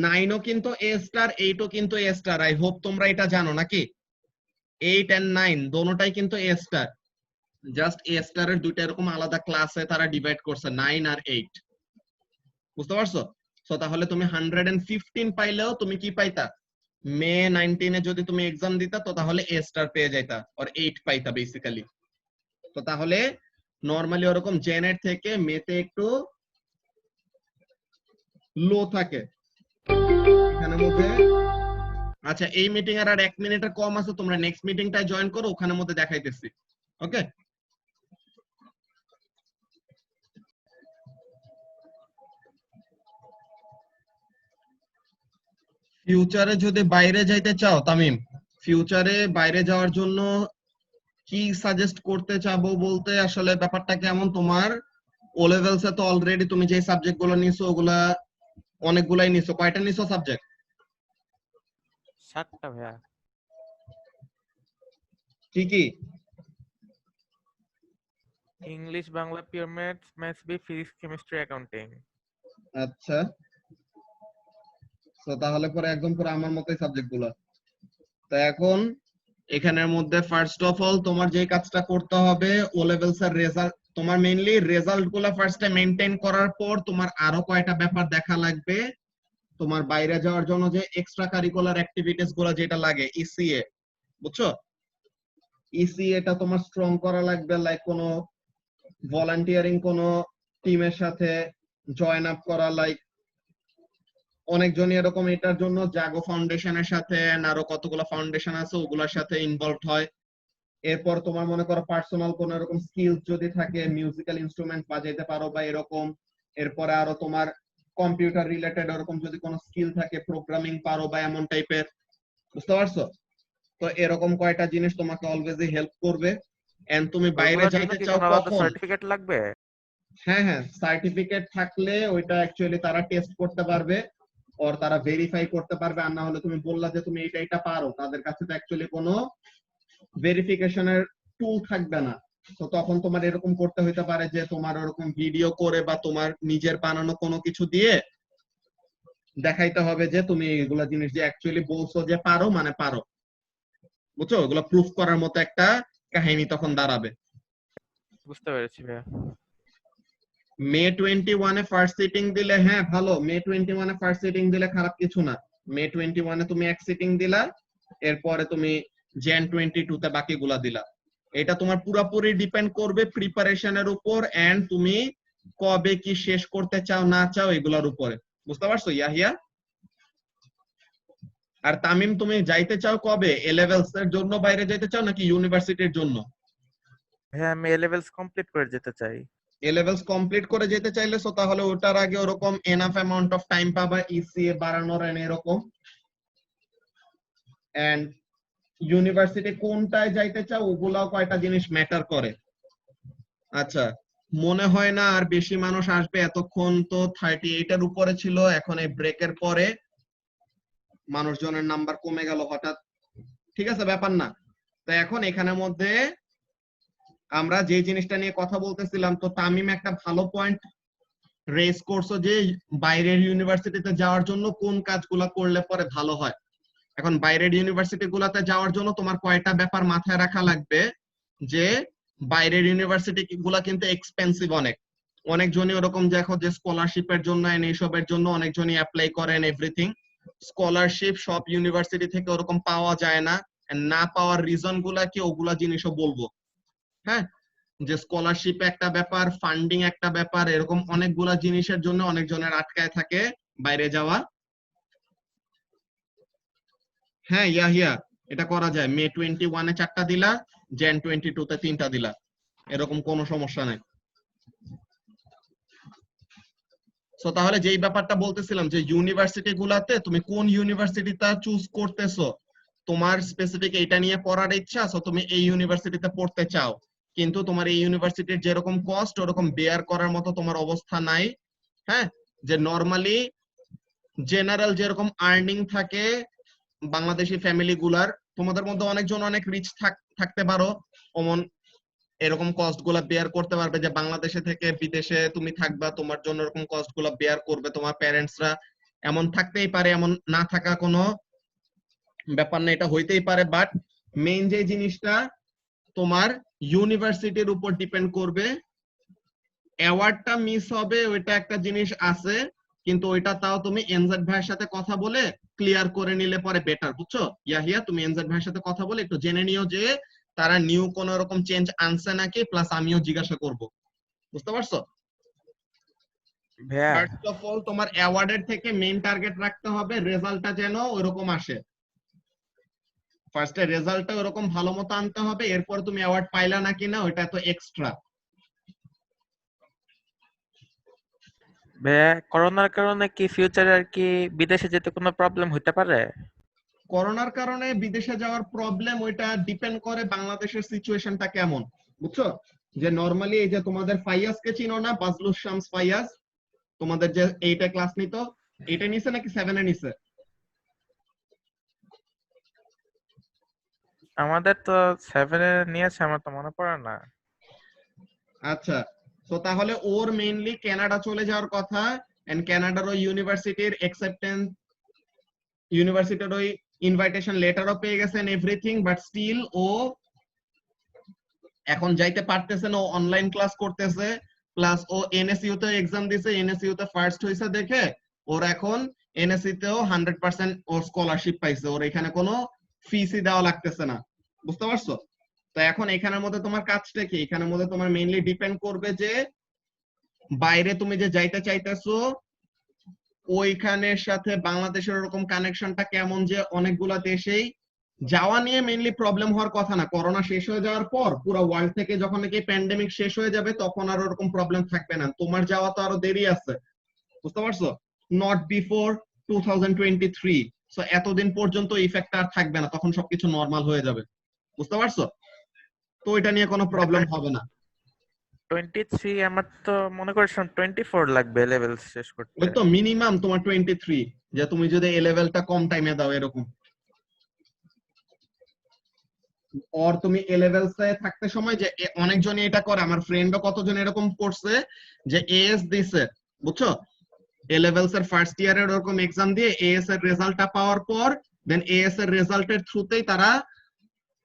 9ও কিন্তু এ স্টার, 8ও কিন্তু এ স্টার। আই হোপ তোমরা এটা জানো নাকি? 8 এন্ড 9 দোনোটাই কিন্তু এ স্টার, জাস্ট এ স্টারের দুইটা এরকম আলাদা ক্লাসে তারা ডিভাইড করছে, 9 আর 8, বুঝতে পারছো? সো তাহলে তুমি 115 পাইলেও তুমি কি পাইতা? মে 19 এ যদি তুমি এক্সাম দিতা তো তাহলে এ স্টার পেয়ে যাইতা, আর 8 পাইতা বেসিক্যালি। তো তাহলে নরমালি ওরকম জেনের থেকে মেতে একটু লো থাকে এখানে মধ্যে। আচ্ছা, এই মিটিং আর 1 মিনিটের কম আছে, তোমরা নেক্সট মিটিংটায় জয়েন করো, ওখানের মধ্যে দেখাইতেছি। ওকে, ফিউচারে যদি বাইরে যাইতে চাও তামিম, ফিউচারে বাইরে যাওয়ার জন্য কি সাজেস্ট করতে চাবো বলতে, আসলে ব্যাপারটা কেমন, তোমার ও লেভেলস এ তো অলরেডি তুমি যে সাবজেক্ট গুলো নিছো ওগুলা অনেকগুলাই নিছো, কয়টা নিছো সাবজেক্ট? 7টা ভাইয়া। কি কি? English, Bangla, pure maths, maths B, physics, chemistry, accounting. আচ্ছা, তো তাহলে পরে একদম পুরো আমার মতোই সাবজেক্ট গুলো। তো এখন এখানের মধ্যে ফার্স্ট অফ অল তোমার যে কাজটা করতে হবে ও লেভেলস এর রেজাল্ট, তোমার মেইনলি রেজাল্ট গুলো ফার্স্টে মেইনটেইন করার পর তোমার আরো কয়টা ব্যাপার দেখা লাগবে। তোমার বাইরে যাওয়ার জন্য যে এক্সট্রা কারিকুলার অ্যাক্টিভিটিস গুলো যেটা লাগে ইসিএ, বুঝছো? ইসিএটা তোমার স্ট্রং করা লাগবে, লাইক কোনো ভলান্টিয়ারিং কোনো টিমের সাথে জয়েন আপ করা, লাইক অনেকজনই এরকম এটার জন্য জাগো ফাউন্ডেশনের সাথে আরো কতগুলো ফাউন্ডেশন আছে ওগুলোর সাথে ইনভলভ হয়। এরপর তোমার মনে করো পার্সোনাল কোন এরকম স্কিলস যদি থাকে, মিউজিক্যাল ইনস্ট্রুমেন্ট বাজাইতে পারো বা এরকম, এরপরে আরো তোমার কম্পিউটার রিলেটেড এরকম যদি কোনো স্কিল থাকে, প্রোগ্রামিং পারো বা এমন টাইপের, বুঝতে পারছো? তো এরকম কয়টা জিনিস তোমাকে অলওয়েজই হেল্প করবে। এন্ড তুমি বাইরে ওগুলোর জন্য যাইতে কি চাও কোনো আলাদা কখন? সার্টিফিকেট লাগবে? হ্যাঁ হ্যাঁ, সার্টিফিকেট থাকলে ওইটা অ্যাকচুয়ালি তারা টেস্ট করতে পারবে আর তারা ভেরিফাই করতে পারবে। আর না হলে তুমি বললা যে তুমি এটা পারো, তাদের কাছে তো অ্যাকচুয়ালি কোনো ভেরিফিকেশনের টুল থাকবে না। তো তখন তোমার এরকম করতে হইতে পারে যে তোমার ওরকম ভিডিও করে বা তোমার নিজের বানানো কোনো কিছু দিয়ে দেখাইতে হবে যে তুমি এগুলা জিনিস যে অ্যাকচুয়ালি বলছো যে পারো, মানে পারো, বুঝছো? এগুলো প্রুফ করার মতো একটা কাহিনী তখন দাঁড়াবে। বুঝতে পেরেছি ভাইয়া। মে 21-এ ফার্স্ট সিটিং দিলে হ্যাঁ ভালো, মে 21-এ ফার্স্ট সিটিং দিলে খারাপ কিছু না। মে 21-এ তুমি এক সিটিং দিলা, এরপরে তুমি jan 22-তে বাকিগুলা দিলা। এটা তোমার পুরোপুরি ডিপেন্ড করবে প্রিপারেশনের উপর এন্ড তুমি কবে কি শেষ করতে চাও না চাও এগুলোর উপরে, বুঝতে পারছো ইয়াহিয়া? আর তামিম, তুমি যাইতে চাও কবে? এ লেভেলস এর জন্য বাইরে যাইতে চাও নাকি ইউনিভার্সিটির জন্য? হ্যাঁ, আমি এ লেভেলস কমপ্লিট করে যেতে চাই। এ লেভেলস কমপ্লিট করে যেতে চাইলে সো তাহলে ওটার আগে ওরকম এনাফ অ্যামাউন্ট অফ টাইম পাবা ইসিএ বাড়ানোর এন্ড এরকম। এন্ড ইউনিভার্সিটি কোনটায় যাইতে চাও ওগুলাও কয়টা জিনিস ম্যাটার করে। আচ্ছা, মনে হয় না আর বেশি মানুষ আসবে, এতক্ষণ তো 38 এর উপরে ছিল, এখন এই ব্রেকের পরে মানুষজনের নাম্বার কমে গেল হঠাৎ। ঠিক আছে, ব্যাপার না। তো এখন এখানের মধ্যে আমরা যে জিনিসটা নিয়ে কথা বলতেছিলাম, তো তামিম একটা ভালো পয়েন্ট রেজ করছো যে বাইরের ইউনিভার্সিটিতে যাওয়ার জন্য কোন কাজগুলো করলে পরে ভালো হয়। এখন বাইরের ইউনিভার্সিটি গুলাতে যাওয়ার জন্য তোমার কয়টা ব্যাপার মাথায় রাখা লাগবে, যে বাইরের ইউনিভার্সিটি গুলা কিন্তু এক্সপেন্সিভ অনেক। অনেকজনই ওরকম দেখো যে স্কলারশিপের জন্য এইসবের জন্য অনেকজনই অ্যাপ্লাই করেন এভরিথিং। স্কলারশিপ সব ইউনিভার্সিটি থেকে ওরকম পাওয়া যায় না, না পাওয়ার রিজন গুলা কি ওগুলা জিনিসও বলবো। হ্যাঁ, যে স্কলারশিপ একটা ব্যাপার, ফান্ডিং একটা ব্যাপার, এরকম অনেকগুলা জিনিসের জন্য অনেকজনের আটকায় থাকে বাইরে যাওয়া। হ্যাঁ ইয়াহিয়া, এটা করা যায়। মে 21-এ 4টা দিলা, jan 22-তে 3টা দিলা, এরকম কোনো সমস্যা নাই। সো তাহলে যেই ব্যাপারটা বলতেছিলাম যে ইউনিভার্সিটি গুলাতে তুমি কোন ইউনিভার্সিটিটা চুজ করতেছো, তোমার স্পেসিফিক এটা নিয়ে পড়ার ইচ্ছা, সো তুমি এই ইউনিভার্সিটিতে পড়তে চাও, কিন্তু তোমার এই ইউনিভার্সিটির যেরকম কস্ট ওরকম বেয়ার করার মতো তোমার অবস্থা নাই। হ্যাঁ, যে নরমালি জেনারেল যেরকম আর্নিং থাকে বাংলাদেশি ফ্যামিলি গুলার, তোমাদের মধ্যে অনেকজন অনেক রিচ থাকতে পারো, অমন এরকম কস্ট গুলা বেয়ার করতে পারবে যে বাংলাদেশে থেকে বিদেশে তুমি থাকবা, তোমার জন্য এরকম কস্ট গুলা বেয়ার করবে তোমার প্যারেন্টসরা। এমন থাকতেই পারে, এমন না থাকা কোনো ব্যাপার না, এটা হইতেই পারে। বাট মেইন যে জিনিসটা তোমার ইউনিভার্সিটির উপর ডিপেন্ড করবে। অ্যাওয়ার্ডটা মিস হবে ওইটা একটা জিনিস আছে, কিন্তু ওইটা তাও তুমি এনজেড ভাইয়ের সাথে কথা বলে ক্লিয়ার করে নিলে পরে বেটার, বুঝছো ইয়াহিয়া? তুমি এনজেড ভাইয়ের সাথে কথা বলে একটু জেনে নিও যে তারা নিউ কোন রকম চেঞ্জ আনছে নাকি, প্লাস আমিও জিজ্ঞাসা করব, বুঝতে পারছো? ভাইয়া, ফার্স্ট অফ অল তোমার অ্যাওয়ার্ডের থেকে মেইন টার্গেট রাখতে হবে রেজাল্টটা যেন ওইরকম আসে। ফার্স্টে রেজাল্টটা ওরকম ভালো মতো আনতে হবে, এরপর তুমি অ্যাওয়ার্ড পাইলা নাকি না ওইটা তো এক্সট্রা। ভাইয়া, করোনার কারণে কি ফিউচারে আর কি বিদেশে যেতে কোনো প্রবলেম হতে পারে? করোনার কারণে বিদেশে যাওয়ার প্রবলেম ওইটা ডিপেন্ড করে বাংলাদেশের সিচুয়েশনটা কেমন, বুঝছো? যে নরমালি এই যে তোমাদের ফাইয়াজকে চিনো না, বাজলুস শামস ফাইয়াজ, তোমাদের যে 8 এ ক্লাস নিত, 8 এ নিছে নাকি 7 এ নিছে? আমাদের তো 7 এ নিয়েছে, আমার তো মনে পড়ে না। আচ্ছা, তো তাহলে ওর মেইনলি কানাডা চলে যাওয়ার কথা, এন্ড কানাডার ওই ইউনিভার্সিটির অ্যাকসেপ্টেন্স ইউনিভার্সিটির ওই ইনভাইটেশন লেটারও পেয়ে গেছেন এভরিথিং, বাট স্টিল ও এখন যাইতে পারতেছে না, ও অনলাইন ক্লাস করতেছে, প্লাস ও এনএসইউ তে এক্সাম দিছে, এনএসইউ তে ফার্স্ট হইছে দেখে ওর এখন এনএসইউ তেও 100% ওর স্কলারশিপ পাইছে, ওর এখানে কোনো ফিসই দেওয়া লাগতেছে না। বুঝতে পারছো? তো এখন এখানের মধ্যে তোমার কাজটা কি, এখানের মধ্যে তোমার মেইনলি ডিপেন্ড করবে যে বাইরে তুমি যে যাইতে চাইতেছো ওইখানের সাথে বাংলাদেশের ওরকম কানেকশনটা কেমন, যে অনেকগুলা দেশেই যাওয়া নিয়ে মেইনলি প্রবলেম হওয়ার কথা না, করোনা শেষ হয়ে যাওয়ার পর পুরো ওয়ার্ল্ড থেকে যখন নাকি প্যান্ডেমিক শেষ হয়ে যাবে তখন আর ওরকম প্রবলেম থাকবে না, তোমার যাওয়া তো আরো দেরি আছে। বুঝতে পারছো? Not before 2023। সো এতদিন পর্যন্ত ইফেক্ট আর থাকবে না, তখন সবকিছু নরমাল হয়ে যাবে। বুঝতে পারছো? তো এটা নিয়ে কোনো প্রবলেম হবে না। 23 আমার তো মনে করি 24 লাগবে লেভেল শেষ করতে। ওই তো মিনিমাম তোমার 23, যে তুমি যদি এ লেভেলটা কম টাইমে দাও এরকম। আর তুমি এ লেভেলসে থাকতে সময় যে অনেকজনই এটা করে, আমার ফ্রেন্ডও কতজন এরকম করছে যে এএস দিছে, বুঝছো, এ লেভেলস এর ফার্স্ট ইয়ারের ওরকম এক্সাম দিয়ে এএস এর রেজাল্টটা পাওয়ার পর দেন এএস এর রেজাল্টের থ্রুতেই তারা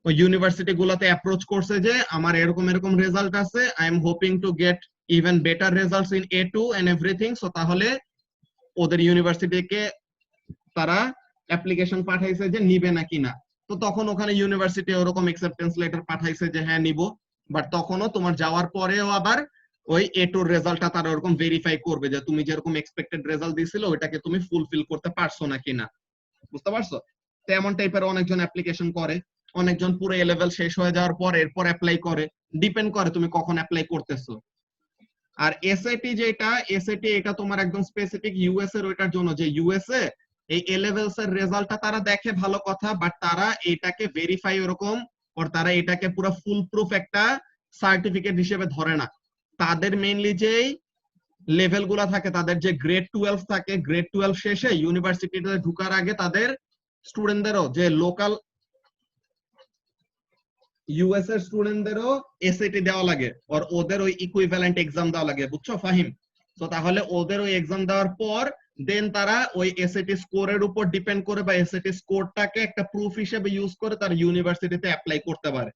ওই ইউনিভার্সিটি গুলাতে অ্যাপ্রোচ করছে যে আমার এরকম এরকম রেজাল্ট আছে, I am hoping to get even better results in A2 and everything. So তাহলে ওদের ইউনিভার্সিটিকে তারা অ্যাপ্লিকেশন পাঠাইছে যে নিবে নাকি না। তো তখন ওখানে ইউনিভার্সিটি ওরকম অ্যাকসেপ্টেন্স লেটার পাঠাইছে যে হ্যাঁ নিব, বাট তখনও তোমার যাওয়ার পরেও আবার ওই A2 রেজাল্টটা তারা ওরকম ভেরিফাই করবে যে তুমি যেরকম এক্সপেক্টেড রেজাল্ট দিছিল ওইটাকে তুমি ফুলফিল করতে পারছো নাকি না। বুঝতে পারছো? তো এমন টাইপের অনেকজন অ্যাপ্লিকেশন করে, অনেকজন পুরো এ লেভেল শেষ হয়ে যাওয়ার পর এরপর অ্যাপ্লাই করে, ডিপেন্ড করে তুমি কখন অ্যাপ্লাই করতেছো। আর এসএটি যেটা, এসএটি এটা তোমার একদম স্পেসিফিক ইউএস এর ওইটার জন্য, যে ইউএসএ এই এ লেভেলস এর রেজাল্টটা তারা দেখে ভালো কথা, বাট তারা এটাকে ভেরিফাই ওরকম আর তারা এটাকে পুরো ফুল প্রুফ একটা সার্টিফিকেট হিসেবে ধরে না। তাদের মেইনলি যেই লেভেল গুলা থাকে, তাদের যে গ্রেড 12 থাকে, গ্রেড 12 শেষে ইউনিভার্সিটিতে ঢোকার আগে তাদের স্টুডেন্টদেরও যে লোকাল ইউএস এর স্টুডেন্টদেরও এসএটি দেওয়া লাগে আর ওদের ওই ইকুইভ্যালেন্ট এক্সাম দেওয়া লাগে। বুঝছো ফাহিম? তো তাহলে ওদের ওই এক্সাম দেওয়ার পর দেন তারা ওই এসএটি স্কোরের উপর ডিপেন্ড করে বা এসএটি স্কোরটাকে একটা প্রুফ হিসেবে ইউজ করে তার ইউনিভার্সিটিতে অ্যাপ্লাই করতে পারে।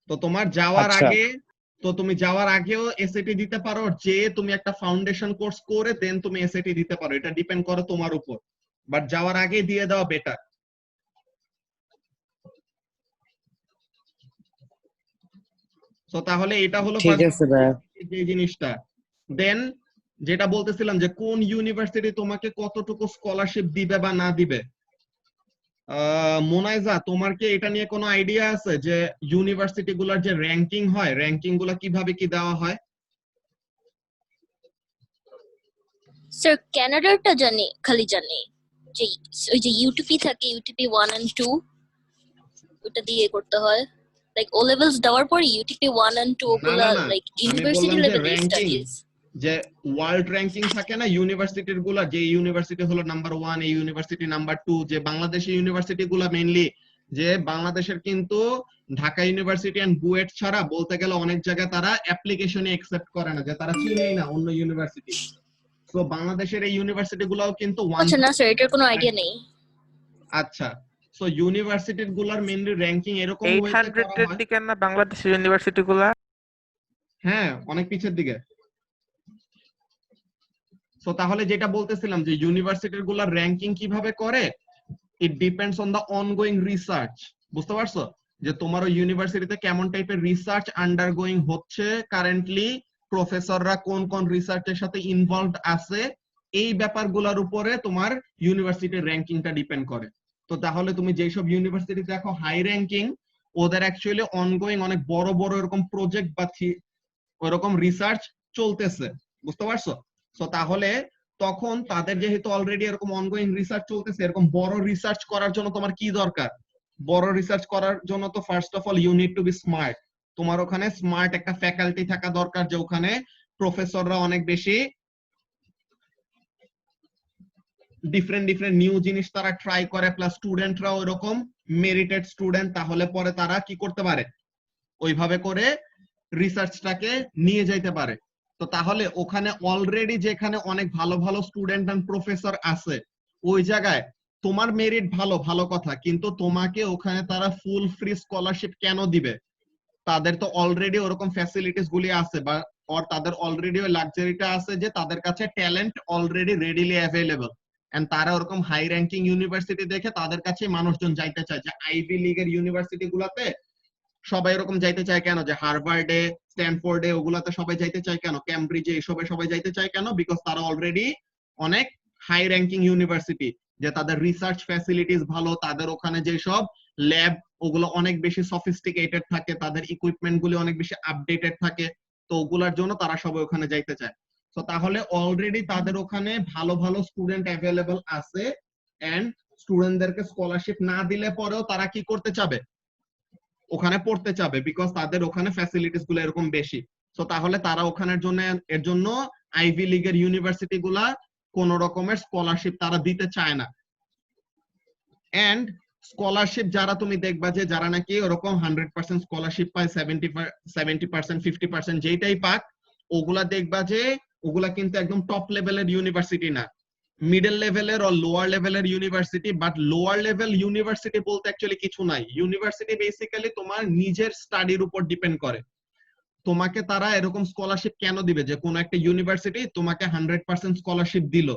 তো তোমার যাওয়ার আচ্ছা। আগে, তো তুমি যাওয়ার আগেও এসএটি দিতে পারো, যে তুমি একটা ফাউন্ডেশন কোর্স করে দেন তুমি এসএটি দিতে পারো, এটা ডিপেন্ড করে তোমার উপর, বাট যাওয়ার আগে দিয়ে দেওয়া বেটার। তো তাহলে এটা হলো ঠিক আছে ভাইয়া। যে জিনিসটা। দেন যেটা বলতেছিলাম যে কোন ইউনিভার্সিটি তোমাকে কতটুকু স্কলারশিপ দিবে বা না দিবে, মোনাইজা তোমার কি এটা নিয়ে কোনো আইডিয়া আছে যে ইউনিভার্সিটি গুলার যে র্যাঙ্কিং হয়, র্যাঙ্কিং গুলা কিভাবে কি দেওয়া হয়? স্যার কানাডারটা জানি, খালি জানি যে ওই যে ইউটিপি থাকে, ইউটিপি 1 and 2 ওটা দিয়ে করতে হয়, লাইক ও লেভেলস দেওয়ার পরে ইউটিপি 1 and 2 গুলা না, লাইক আমি ইউনিভার্সিটি বললাম যে লেভেল ranking, স্টাডিজ। যে ওয়ার্ল্ড র্যাঙ্কিং থাকে না ইউনিভার্সিটির গুলা, যে ইউনিভার্সিটি হলো নাম্বার 1, এই ইউনিভার্সিটি নাম্বার 2, যে বাংলাদেশের ইউনিভার্সিটি গুলা মেইনলি, যে বাংলাদেশের কিন্তু ঢাকা ইউনিভার্সিটি এন্ড বুয়েট ছাড়া বলতে গেলে অনেক জায়গায় তারা অ্যাপ্লিকেশনে অ্যাকসেপ্ট করে না, যে তারা চিনেই না অন্য ইউনিভার্সিটি। সো বাংলাদেশের এই ইউনিভার্সিটি গুলাও কিন্তু আচ্ছা না স্যার, এটার কোনো আইডিয়া নেই। আচ্ছা, সো ইউনিভার্সিটির গুলার মেইনলি র্যাঙ্কিং এরকম ওয়েতে করা 800 এর হয়। দিকে না বাংলাদেশের ইউনিভার্সিটি গুলা? হ্যাঁ, অনেক পিছের দিকে। সো তাহলে যেটা বলতেছিলাম যে ইউনিভার্সিটির গুলার র্যাঙ্কিং কিভাবে করে, it depends on the ongoing research. বুঝতে পারছো? যে তোমার ওই ইউনিভার্সিটিতে কেমন টাইপের রিসার্চ আন্ডারগোয়িং হচ্ছে কারেন্টলি, প্রফেসররা কোন কোন রিসার্চের সাথে ইনভলভড আছে, এই ব্যাপারগুলোর উপরে তোমার ইউনিভার্সিটির র্যাঙ্কিংটা ডিপেন্ড করে। তো তাহলে তুমি যেসব ইউনিভার্সিটি দেখো হাই র্যাঙ্কিং, ওদের অ্যাকচুয়ালি অনগোয়িং অনেক বড় বড় এরকম প্রজেক্ট বা ওরকম রিসার্চ চলতেছে। বুঝতে পারছো? সো তাহলে তখন তাদের যেহেতু অলরেডি এরকম অনগোয়িং রিসার্চ চলতেছে, এরকম বড় রিসার্চ করার জন্য তোমার কি দরকার? বড় রিসার্চ করার জন্য তো first of all you need to be smart. তোমার ওখানে স্মার্ট একটা ফ্যাকাল্টি থাকা দরকার, যে ওখানে প্রফেসররা অনেক বেশি ডিফারেন্ট ডিফারেন্ট নিউ জিনিস তারা ট্রাই করে, প্লাস স্টুডেন্টরাও এরকম মেরিটেড স্টুডেন্ট, তাহলে পরে তারা কি করতে পারে, ওইভাবে করে রিসার্চটাকে নিয়ে যাইতে পারে। তো তো তাহলে ওখানে অলরেডি যেখানে অনেক ভালো ভালো স্টুডেন্ট এন্ড প্রফেসর আছে ওই জায়গায় তোমার মেরিট ভালো ভালো কথা, কিন্তু তোমাকে ওখানে তারা ফুল ফ্রি স্কলারশিপ কেন দিবে? তাদের তো অলরেডি ওরকম ফ্যাসিলিটিস গুলি আছে, বা তাদের অলরেডি ওই লাক্সারিটা আছে যে তাদের কাছে talent already readily available, and তারা ওরকম হাই র্যাঙ্কিং ইউনিভার্সিটি দেখে তাদের কাছে মানুষজন যাইতে চায়। যে আইভি লিগের ইউনিভার্সিটি গুলাতে সবাই এরকম যাইতে চায় কেন? যে হার্ভার্ডে, স্ট্যানফোর্ডে ওগুলাতে সবাই যাইতে চায় কেন? ক্যামব্রিজে এইসবে সবাই যাইতে চায় কেন? বিকজ তারা অলরেডি অনেক হাই র্যাঙ্কিং ইউনিভার্সিটি, যে তাদের রিসার্চ ফ্যাসিলিটিস ভালো, তাদের ওখানে যেসব ল্যাব ওগুলো অনেক বেশি সফিস্টিকেটেড থাকে, তাদের ইকুইপমেন্ট গুলি অনেক বেশি আপডেটেড থাকে, তো ওগুলার জন্য তারা সবাই ওখানে যাইতে চায়। তো তাহলে অলরেডি তাদের ওখানে ভালো ভালো স্টুডেন্ট অ্যাভেলেবল আছে, এন্ড স্টুডেন্টদেরকে স্কলারশিপ না দিলে পরেও তারা কি করতে চাবে? ওখানে পড়তে চাবে, বিকজ তাদের ওখানে ফ্যাসিলিটিস গুলো এরকম বেশি। তো তাহলে তারা ওখানের জন্য এর জন্য আইভি লিগের ইউনিভার্সিটি গুলা কোন রকমের স্কলারশিপ তারা দিতে চায় না। এন্ড স্কলারশিপ যারা তুমি দেখবা যে যারা নাকি ওরকম 100% স্কলারশিপ পায়, 70%, 50% যেইটাই পাক, ওগুলা দেখবা যে ওগুলা কিন্তু একদম টপ লেভেলের ইউনিভার্সিটি না, মিডল লেভেলের ও লোয়ার লেভেলের university. But lower level university বলতে অ্যাকচুয়ালি কিছু নাই। ইউনিভার্সিটি বেসিক্যালি তোমার নিজের স্টাডির উপর ডিপেন্ড করে। তোমাকে তারা এরকম স্কলারশিপ কেন দিবে? যে কোন একটা ইউনিভার্সিটি তোমাকে 100% স্কলারশিপ দিল,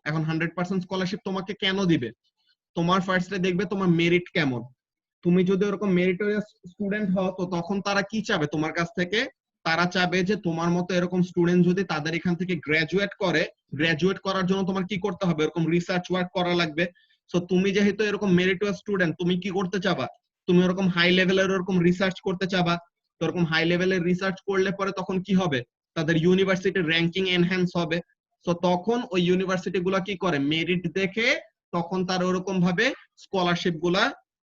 এখন 100% স্কলারশিপ তোমাকে কেন দিবে? তোমার ফার্স্টে দেখবে তোমার মেরিট কেমন। তুমি যদি ওরকম মেরিটোরিয়াস স্টুডেন্ট হও, তো তখন তারা কি চাবে তোমার কাছ থেকে? তারা চাবে যে তোমার মতো এরকম স্টুডেন্ট যদি তাদের এখান থেকে গ্রাজুয়েট করে, গ্রাজুয়েট করার জন্য তোমার কি করতে হবে? এরকম রিসার্চ ওয়ার্ক করা লাগবে। সো তুমি যেহেতু এরকম মেরিটোরিয়াস স্টুডেন্ট, তুমি কি করতে চাবা? তুমি ওরকম হাই লেভেলের ওরকম রিসার্চ করতে চাবা। তো ওরকম হাই লেভেলের রিসার্চ করলে পরে তখন কি হবে? তাদের ইউনিভার্সিটির র্যাঙ্কিং এনহ্যান্স হবে। সো তখন ওই ইউনিভার্সিটি গুলা কি করে? মেরিট দেখে তখন তার ওরকম ভাবে স্কলারশিপ গুলা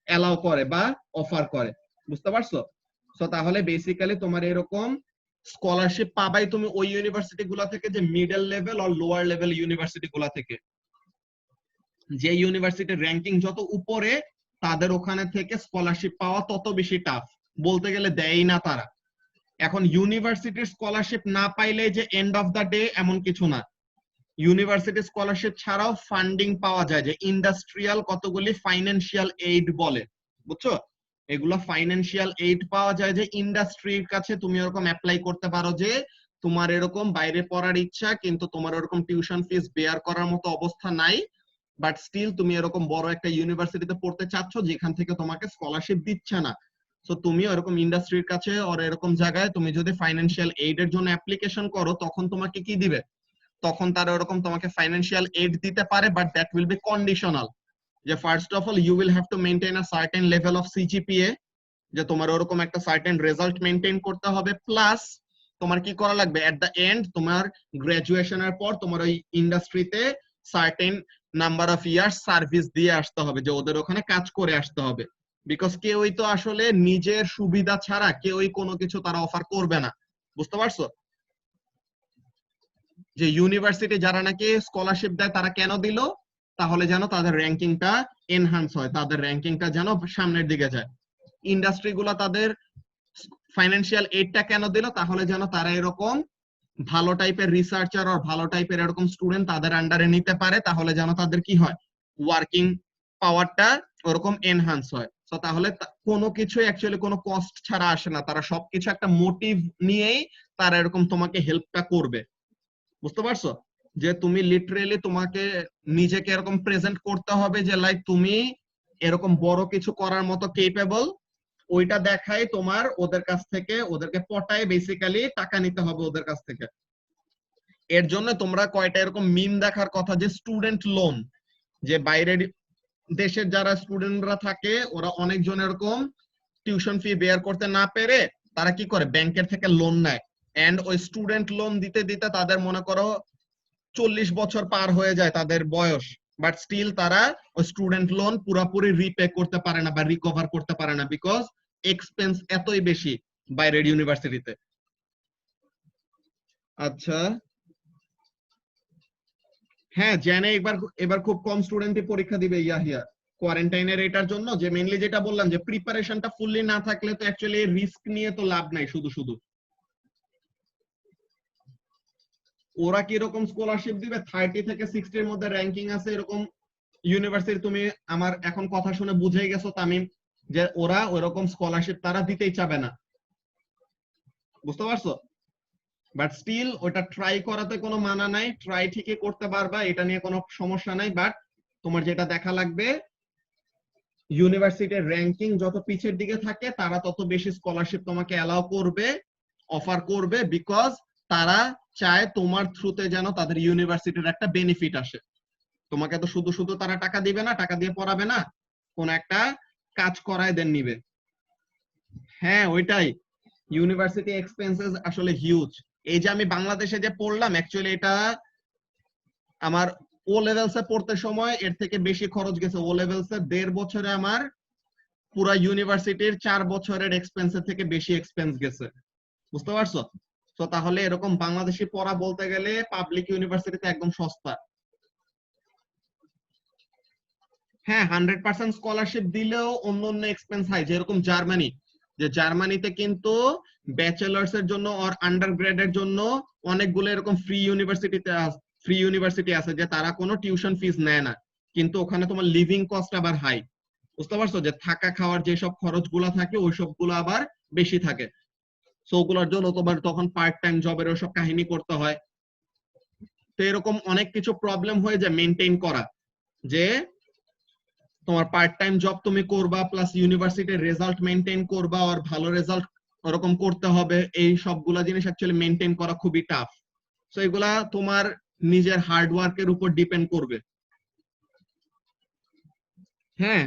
অ্যালাউ করে বা অফার করে। বুঝতে পারছো? সো তাহলে বেসিক্যালি তোমার এরকম স্কলারশিপ পাবাই তুমি ওই ইউনিভার্সিটি গুলা থেকে যে মিডল লেভেল আর লোয়ার লেভেল ইউনিভার্সিটি গুলা থেকে। যে ইউনিভার্সিটির র্যাঙ্কিং যত উপরে, তাদের ওখানে থেকে স্কলারশিপ পাওয়া তত বেশি টাফ, বলতে গেলে দেয়ই না তারা। এখন ইউনিভার্সিটির স্কলারশিপ না পাইলে যে এন্ড অফ দা ডে এমন কিছু না। ইউনিভার্সিটি স্কলারশিপ ছাড়াও ফান্ডিং পাওয়া যায়, যে ইন্ডাস্ট্রিয়াল কতগুলি ফাইন্যান্সিয়াল এইড বলে, বুঝছো? এগুলো ফাইন্যান্সিয়াল এইড পাওয়া যায়, যে ইন্ডাস্ট্রির কাছে তুমি এরকম অ্যাপ্লাই করতে পারো যে তোমার এরকম বাইরে পড়ার ইচ্ছা, কিন্তু তোমার এরকম টিউশন ফিস বেয়ার করার মতো অবস্থা নাই, বাট স্টিল তুমি এরকম বড় একটা ইউনিভার্সিটিতে পড়তে চাচ্ছ যেখান থেকে তোমাকে স্কলারশিপ দিচ্ছে না। সো তুমি এরকম ইন্ডাস্ট্রির কাছে আর এরকম জায়গায় তুমি যদি ফাইন্যান্সিয়াল এইড এর জন্য অ্যাপ্লিকেশন করো, তখন তোমাকে কি দিবে? তখন তারা ওরকম তোমাকে ফাইন্যান্সিয়াল এইড দিতে পারে, but that will be conditional. যে first of all you will have to maintain a certain level of CGPA, যে তোমার ওরকম একটা সার্টেন রেজাল্ট মেইনটেইন করতে হবে, প্লাস তোমার কি করা লাগবে? এট দ্য এন্ড তোমার গ্রাজুয়েশনের পর তোমার ওই ইন্ডাস্ট্রিতে certain number of years service দিয়ে আসতে হবে, যে ওদের ওখানে কাজ করে আসতে হবে। বিকজ কেউই তো আসলে নিজের সুবিধা ছাড়া কেউই কোনো কিছু তারা অফার করবে না। বুঝতে পারছো? যে ইউনিভার্সিটি যারা নাকি স্কলারশিপ দেয় তারা কেন দিল? তাহলে যেন তাদের র্যাঙ্কিংটা এনহান্স হয়, তাদের র্যাঙ্কিংটা যেন সামনের দিকে যায়। ইন্ডাস্ট্রি গুলা তাদের ফাইন্যান্সিয়াল এইডটা কেন দিল? তাহলে যেন তারা এরকম ভালো টাইপের রিসার্চার আর ভালো টাইপের এরকম স্টুডেন্ট তাদের আন্ডারে নিতে পারে, তাহলে যেন তাদের কি হয়? ওয়ার্কিং পাওয়ারটা ওরকম এনহান্স হয়। তো তাহলে কোনো কিছু অ্যাকচুয়ালি কোনো কস্ট ছাড়া আসে না, তারা সবকিছু একটা মোটিভ নিয়েই তারা এরকম তোমাকে হেল্পটা করবে। বুঝতে পারছো? যে তুমি লিটারেলি তোমাকে নিজেকে এরকম প্রেজেন্ট করতে হবে যে লাইক তুমি এরকম বড় কিছু করার মতো কেপেবল, ওইটা দেখাই তোমার ওদের কাছ থেকে, ওদেরকে পটায় বেসিক্যালি টাকা নিতে হবে ওদের কাছ থেকে। এর জন্য তোমরা কয়টা এরকম মিম দেখার কথা, যে স্টুডেন্ট লোন, যে বাইরের দেশের যারা স্টুডেন্টরা থাকে ওরা অনেকজন এরকম টিউশন ফি বেয়ার করতে না পেরে তারা কি করে? ব্যাংকের থেকে লোন নেয়, এন্ড ওই স্টুডেন্ট লোন দিতে দিতে তাদের মনে করো 40 বছর পার হয়ে যায় তাদের বয়স, বাট স্টিল তারা ওই স্টুডেন্ট লোন পুরোপুরি রিপে করতে পারে না বা রিকভার করতে পারে না, বিকজ এক্সপেন্স এতই বেশি বাইরের ইউনিভার্সিটিতে। আচ্ছা, হ্যাঁ জেনে এবার খুব কম স্টুডেন্টই পরীক্ষা দিবে ইয়াহিয়া কোয়ারেন্টাইনের এটার জন্য, যে মেইনলি যেটা বললাম যে প্রিপারেশনটা ফুললি না থাকলে তো অ্যাকচুয়ালি রিস্ক নিয়ে তো লাভ নাই শুধু শুধু। ওরা কি রকম স্কলারশিপ দিবে 30 থেকে 60 এর মধ্যে র্যাঙ্কিং আছে এরকম ইউনিভার্সিটি, তুমি আমার এখন কথা শুনে বুঝেই গেছো তামিম যে ওরা ওইরকম স্কলারশিপ তারা দিতেই চাবে না, বুঝতে পারছো? বাট স্টিল ওটা ট্রাই করাতে কোনো মানা নাই, ট্রাই ঠিকই করতে পারবা, এটা নিয়ে কোনো সমস্যা নাই। বাট তোমার যেটা দেখা লাগবে ইউনিভার্সিটির র্যাঙ্কিং যত পিছের দিকে থাকে তারা তত বেশি স্কলারশিপ তোমাকে অ্যালাউ করবে, অফার করবে, বিকজ তারা চায় তোমার থ্রুতে যেন তাদের ইউনিভার্সিটির একটা বেনিফিট আসে। তোমাকে তো শুধু শুধু তারা টাকা দিবে না, টাকা দিয়ে পড়াবে না, কোন একটা কাজ করায় দেন নিবে। হ্যাঁ ওইটাই, ইউনিভার্সিটি এক্সপেন্সেস আসলে হিউজ। এই যে আমি বাংলাদেশে যে পড়লাম অ্যাকচুয়ালি এটা আমার ও লেভেলসে পড়তে সময় এর থেকে বেশি খরচ গেছে। ও লেভেলসে 1.5 বছরে আমার পুরা ইউনিভার্সিটির 4 বছরের এক্সপেন্সের থেকে বেশি এক্সপেন্স গেছে, বুঝতে পারছো? তো তাহলে এরকম বাংলাদেশি পড়া বলতে গেলে পাবলিক ইউনিভার্সিটিতে একদম সস্তা। হ্যাঁ 100% স্কলারশিপ দিলেও অন্য অন্য এক্সপেন্স হাই, যেরকম জার্মানি, যে জার্মানিতে কিন্তু ব্যাচেলার্স এর জন্য আর আন্ডার গ্রেডের জন্য অনেকগুলো এরকম ফ্রি ইউনিভার্সিটি আছে যে তারা কোনো টিউশন ফিস নেয় না, কিন্তু ওখানে তোমার লিভিং কস্ট আবার হাই, বুঝতে পারছো? যে থাকা খাওয়ার যেসব খরচগুলো থাকে ওই সবগুলো আবার বেশি থাকে। সো ওগুলোর জন্য তোমার তখন পার্ট টাইম জবের ওসব কাহিনী করতে হয়। তো এরকম অনেক কিছু প্রবলেম হয়ে যায় মেনটেন করা, যে তোমার পার্ট টাইম জব তুমি করবা প্লাস ইউনিভার্সিটির রেজাল্ট মেনটেন করবা আর ভালো রেজাল্ট ওরকম করতে হবে, এই সবগুলা জিনিস অ্যাকচুয়ালি মেনটেন করা খুবই টাফ। সো এগুলা তোমার নিজের হার্ড ওয়ার্কের উপর ডিপেন্ড করবে। হ্যাঁ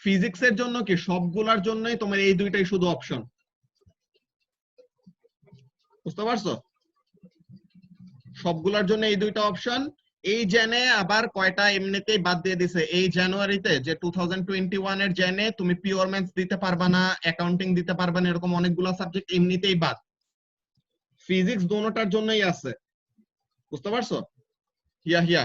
ফিজিক্স এর জন্য কি সবগুলার জন্যই তোমার এই দুইটাই শুধু অপশন, বুঝতে পারছো? সবগুলার জন্য এই দুইটা অপশন। এই জেনে আবার কয়টা এমনিতেই বাদ দিয়ে দিছে এই জানুয়ারিতে, যে 2021 এর জেনে তুমি পিওর ম্যাথস দিতে পারবা না, অ্যাকাউন্টিং দিতে পারবা না, এরকম অনেকগুলো সাবজেক্ট এমনিতেই বাদ। ফিজিক্স দোনোটার জন্যই আছে, বুঝতে পারছো? হিয়া হিয়া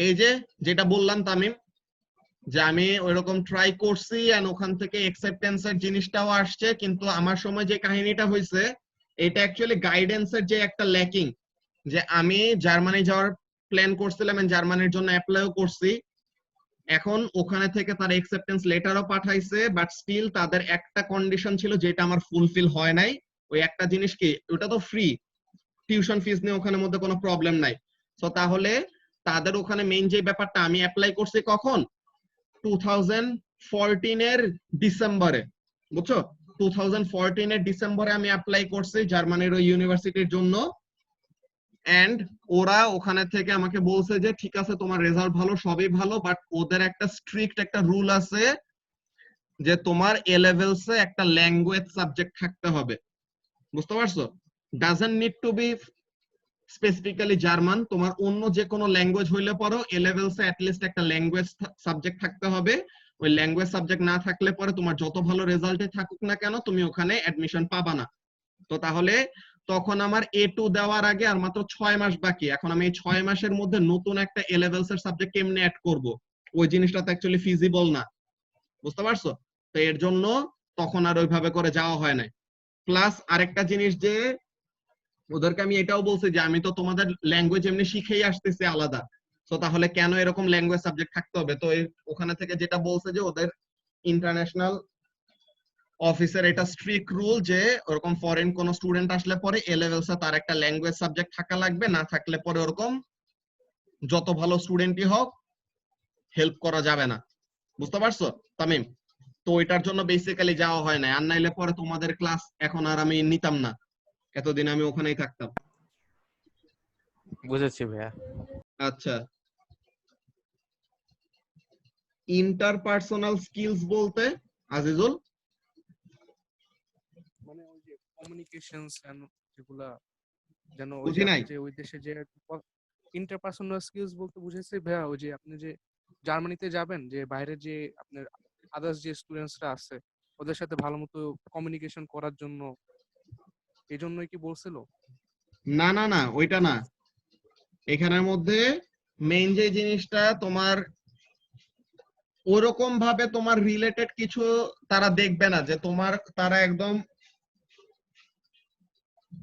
এই যে যেটা বললাম তামিম, যে আমি ওইরকম ট্রাই করছি এন্ড ওখান থেকে অ্যাকসেপ্টেন্সের জিনিসটাও আসছে, কিন্তু আমার সময় যে কাহিনীটা হয়েছে এটা অ্যাকচুয়ালি গাইডেন্সের যে একটা ল্যাকিং, যে আমি জার্মানি যাওয়ার প্ল্যান করছিলাম এন্ড জার্মানির জন্য অ্যাপ্লাইও করছি, এখন ওখানে থেকে তার অ্যাকসেপ্টেন্স লেটারও পাঠাইছে, বাট স্টিল তাদের একটা কন্ডিশন ছিল যেটা আমার ফুলফিল হয় নাই। ওই একটা জিনিস কি, ওটা তো ফ্রি, টিউশন ফিস নিয়ে ওখানে মধ্যে কোনো প্রবলেম নাই। তো তাহলে তাদের ওখানে মেইন যে ব্যাপারটা, আমি অ্যাপ্লাই করছি কখন 2014 এর ডিসেম্বরে, বুঝছো? 2014 এর ডিসেম্বরে আমি অ্যাপ্লাই করছি জার্মানির ওই ইউনিভার্সিটির জন্য, এন্ড ওরা ওখানে থেকে আমাকে বলছে যে ঠিক আছে তোমার রেজাল্ট ভালো, সবই ভালো, বাট ওদের একটা স্ট্রিক্ট একটা রুল আছে যে তোমার এ লেভেলসে একটা ল্যাঙ্গুয়েজ সাবজেক্ট থাকতে হবে, বুঝতে পারছো? Doesn't need to be specifically German, তোমার অন্য যে কোনো ল্যাঙ্গুয়েজ হইলে পরও এ লেভেলসে অ্যাটলিস্ট একটা ল্যাঙ্গুয়েজ সাবজেক্ট থাকতে হবে। ওই ল্যাঙ্গুয়েজ সাবজেক্ট না থাকলে পরে তোমার যত ভালো রেজাল্টে থাকুক না কেন তুমি ওখানে অ্যাডমিশন পাবা না। তো তাহলে তখন আমার A2 দেওয়ার আগে আর মাত্র 6 মাস বাকি, এখন আমি এই 6 মাসের মধ্যে নতুন একটা এ লেভেলস এর সাবজেক্ট কেমনে অ্যাড করব, ওই জিনিসটা তো অ্যাকচুয়ালি ফিজিবল না, বুঝতে পারছো? তো এর জন্য তখন আর ওইভাবে করে যাওয়া হয় নাই। প্লাস আরেকটা জিনিস, যে ওদেরকে আমি এটাও বলছি যে আমি তো তোমাদের ল্যাঙ্গুয়েজ এমনি শিখেই আসতেছি আলাদা, তো তাহলে কেন এরকম ল্যাঙ্গুয়েজ সাবজেক্ট থাকতে হবে? তো ওখানে থেকে যেটা বলছে যে ওদের ইন্টারন্যাশনাল অফিসের এটা স্ট্রিক্ট রুল যে ওরকম ফরেন কোন স্টুডেন্ট আসলে পরে এ লেভেলসে তার একটা ল্যাঙ্গুয়েজ সাবজেক্ট থাকা লাগবে, না থাকলে পরে ওরকম যত ভালো স্টুডেন্টই হোক হেল্প করা যাবে না, বুঝতে পারছো তামিম? তো ওইটার জন্য বেসিক্যালি যাওয়া হয় না, আর নাইলে পরে তোমাদের ক্লাস এখন আর আমি নিতাম না, এতদিন আমি ওখানেই থাকতাম। বুঝেছি ভাইয়া। আচ্ছা, ইন্টারপার্সোনাল স্কিলস বলতে আজিজুল? মানে ওই যে কমিউনিকেশনস এন্ড যেগুলা, যেন ওই বুঝি যে নাই। আপনি যে ওই দেশে যে ইন্টারপার্সোনাল স্কিলস বলতে বুঝেছি ভাইয়া, ওই যে আপনি যে জার্মানিতে যাবেন, যে বাইরে যে আপনার আদার্স যে স্টুডেন্টসরা আছে ওদের সাথে ভালো মতো কমিউনিকেশন করার জন্য, এই জন্যই কি বলছিল? না না না, ওইটা না। এখানের মধ্যে মেইন যে জিনিসটা তোমার ওরকম ভাবে তোমার রিলেটেড কিছু তারা দেখবে না, যে তোমার তারা একদম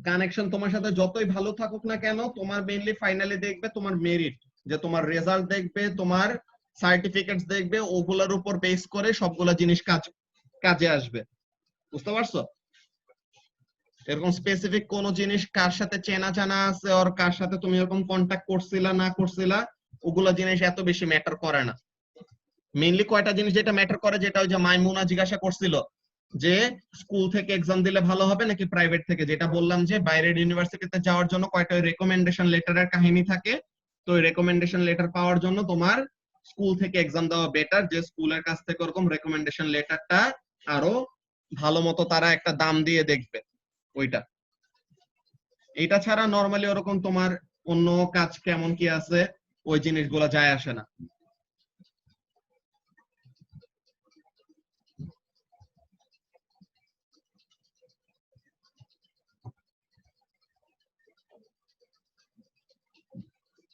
কানেকশন তোমার সাথে যতই ভালো থাকুক না কেন, তোমার মেইনলি ফাইনালি দেখবে তোমার মেরিট, যে তোমার রেজাল্ট দেখবে, তোমার সার্টিফিকেটস দেখবে, ওগুলোর উপর বেস করে সবগুলা জিনিস কাজে আসবে। বুঝতে পারছো? এরকম স্পেসিফিক কোন জিনিস কার সাথে চেনা জানা আছে আর কার সাথে তুমি এরকম কন্টাক্ট করছিলা না করছিলা, ওগুলা জিনিস এত বেশি ম্যাটার করে না। মেইনলি কয়টা জিনিস যেটা ম্যাটার করে, যেটা ওই যে মাইমুনা জিজ্ঞাসা করছিল যে স্কুল থেকে এক্সাম দিলে ভালো হবে নাকি প্রাইভেট থেকে, যেটা বললাম যে বাইরের ইউনিভার্সিটিতে যাওয়ার জন্য কয়টা রেকমেন্ডেশন লেটারের কাহিনী থাকে। তো ওই রেকমেন্ডেশন লেটার পাওয়ার জন্য তোমার স্কুল থেকে এক্সাম দেওয়া বেটার, যে স্কুলের কাছ থেকে ওরকম রেকমেন্ডেশন লেটারটা আরো ভালো মতো তারা একটা দাম দিয়ে দেখবে ওইটা। এটা ছাড়া নরমালি ওরকম তোমার অন্য কাজ কেমন কি আছে ওই জিনিসগুলো যায় আসে না।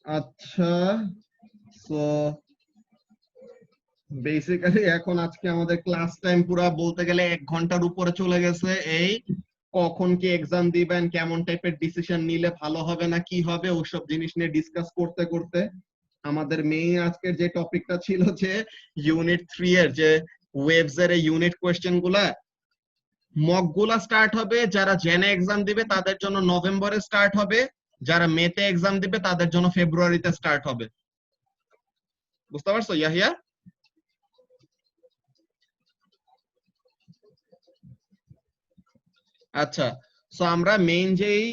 আচ্ছা, সো বেসিক্যালি এখন আজকে আমাদের ক্লাস টাইম পুরা বলতে গেলে 1 ঘন্টার উপরে চলে গেছে। এই কখন কি এক্সাম দিবেন, কেমন টাইপের ডিসিশন নিলে ভালো হবে না কি হবে, ওইসব জিনিস নিয়ে ডিসকাস করতে করতে আমাদের মেইন আজকের যে টপিকটা ছিল যে ইউনিট 3 এর যে ওয়েভস এর ইউনিট কোশ্চেন গুলা, মক গুলা স্টার্ট হবে যারা জেনে এক্সাম দিবে তাদের জন্য নভেম্বরে স্টার্ট হবে, যারা মেতে এক্সাম দিবে তাদের জন্য ফেব্রুয়ারিতে স্টার্ট হবে। বুঝতে পারছো ইয়াহিয়া? আচ্ছা, সো আমরা মেইন যেই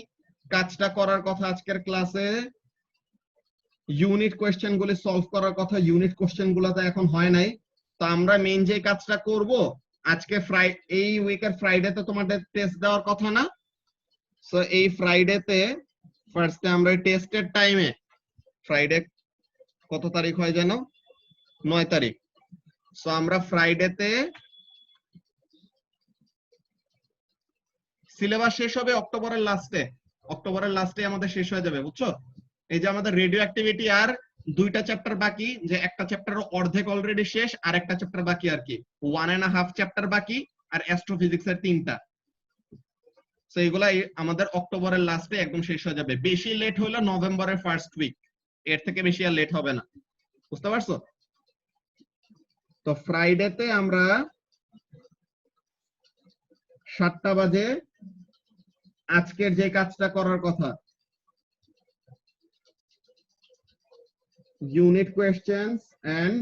কাজটা করার কথা আজকের ক্লাসে, ইউনিট কোশ্চেন গুলি সলভ করার কথা, ইউনিট কোশ্চেন গুলোতে এখন হয় নাই। তো আমরা মেইন যে কাজটা করব আজকে এই উইকের ফ্রাইডেতে তোমাদের টেস্ট দেওয়ার কথা না? সো এই ফ্রাইডেতে ফার্স্টে আমরা টেস্টের টাইমে, ফ্রাইডে কত তারিখ হয় জানো? 9 তারিখ। সো আমরা ফ্রাইডেতে সিলেবাস শেষ হবে অক্টোবরের লাস্টে আমাদের শেষ হয়ে যাবে। বুঝছো? এই যে আমাদের রেডিও অ্যাক্টিভিটি আর 2টা চ্যাপ্টার বাকি, যে একটা চ্যাপ্টার অর্ধেক অলরেডি শেষ আর একটা চ্যাপ্টার বাকি আর কি, 1.5 চ্যাপ্টার বাকি, আর অ্যাস্ট্রোফিজিক্স এর 3টা। সো এগুলা আমাদের অক্টোবরের লাস্টে একদম শেষ হয়ে যাবে। বেশি লেট হলো নভেম্বরের ফার্স্ট উইক, এর থেকে বেশি আর লেট হবে না। বুঝতে পারছো? তো ফ্রাইডেতে আমরা 7টা বাজে আজকের যে কাজটা করার কথা, unit questions and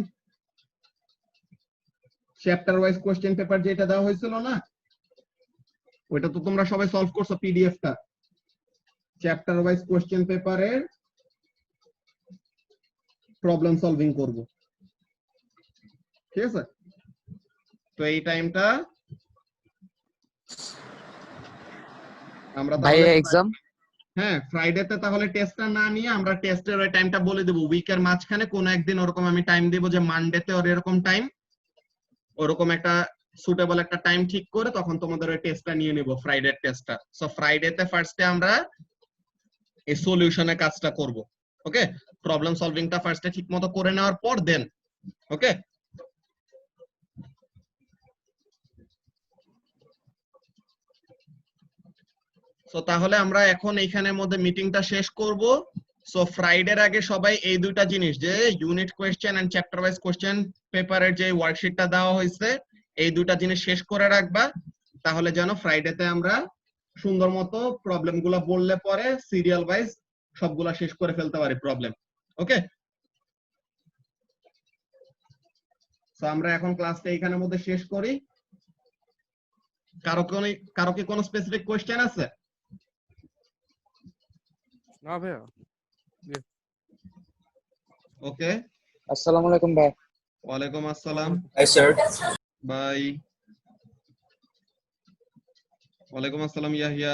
chapter wise question paper যেটা দেওয়া হয়েছিল না, ওইটা তো তোমরা সবাই সলভ করছো পিডিএফটা। চ্যাপ্টার ওয়াইজ কোয়েশ্চেন পেপারের প্রবলেম সলভিং করব। ঠিক আছে? তো এই টাইমটা আমরা তাহলে এক্সাম, হ্যাঁ ফ্রাইডেতে তাহলে টেস্টটা না নিয়ে আমরা টেস্টের ওই টাইমটা বলে দেবো। উইকের মাঝখানে কোনো একদিন ওরকম আমি টাইম দিব, যে মানডেতে ওর এরকম টাইম, ওরকম একটা সুটেবল একটা টাইম ঠিক করে তখন তোমাদের ওই টেস্টটা নিয়ে নেব, ফ্রাইডে টেস্টটা। সো ফ্রাইডেতে ফার্স্টে আমরা এই সলিউশনের কাজটা করব। ওকে, প্রবলেম সলভিংটা ফার্স্টে ঠিকমতো করে নেওয়ার পর দেন ওকে। সো তাহলে আমরা এখন এইখানের মধ্যে মিটিংটা শেষ করব। সো ফ্রাইডের আগে সবাই এই 2টা জিনিস, যে unit question and chapter wise question পেপারের যে ওয়ার্কশিটটা দেওয়া হয়েছে, এই 2টা জিনিস শেষ করে রাখবা, তাহলে যেন ফ্রাইডেতে আমরা সুন্দর মতো প্রবলেম গুলা বললে পরে সিরিয়াল ওয়াইজ সবগুলা শেষ করে ফেলতে পারি প্রবলেম। ওকে, সো আমরা এখন ক্লাসটা এইখানের মধ্যে শেষ করি। কারো কি কোনো স্পেসিফিক কোয়েশ্চেন আছে? না ভাইয়া। ওকে, আসসালামু আলাইকুম ভাই। ওয়ালাইকুম আসসালাম। বাই। ওয়ালাইকুম আসসালাম ইয়াহিয়া।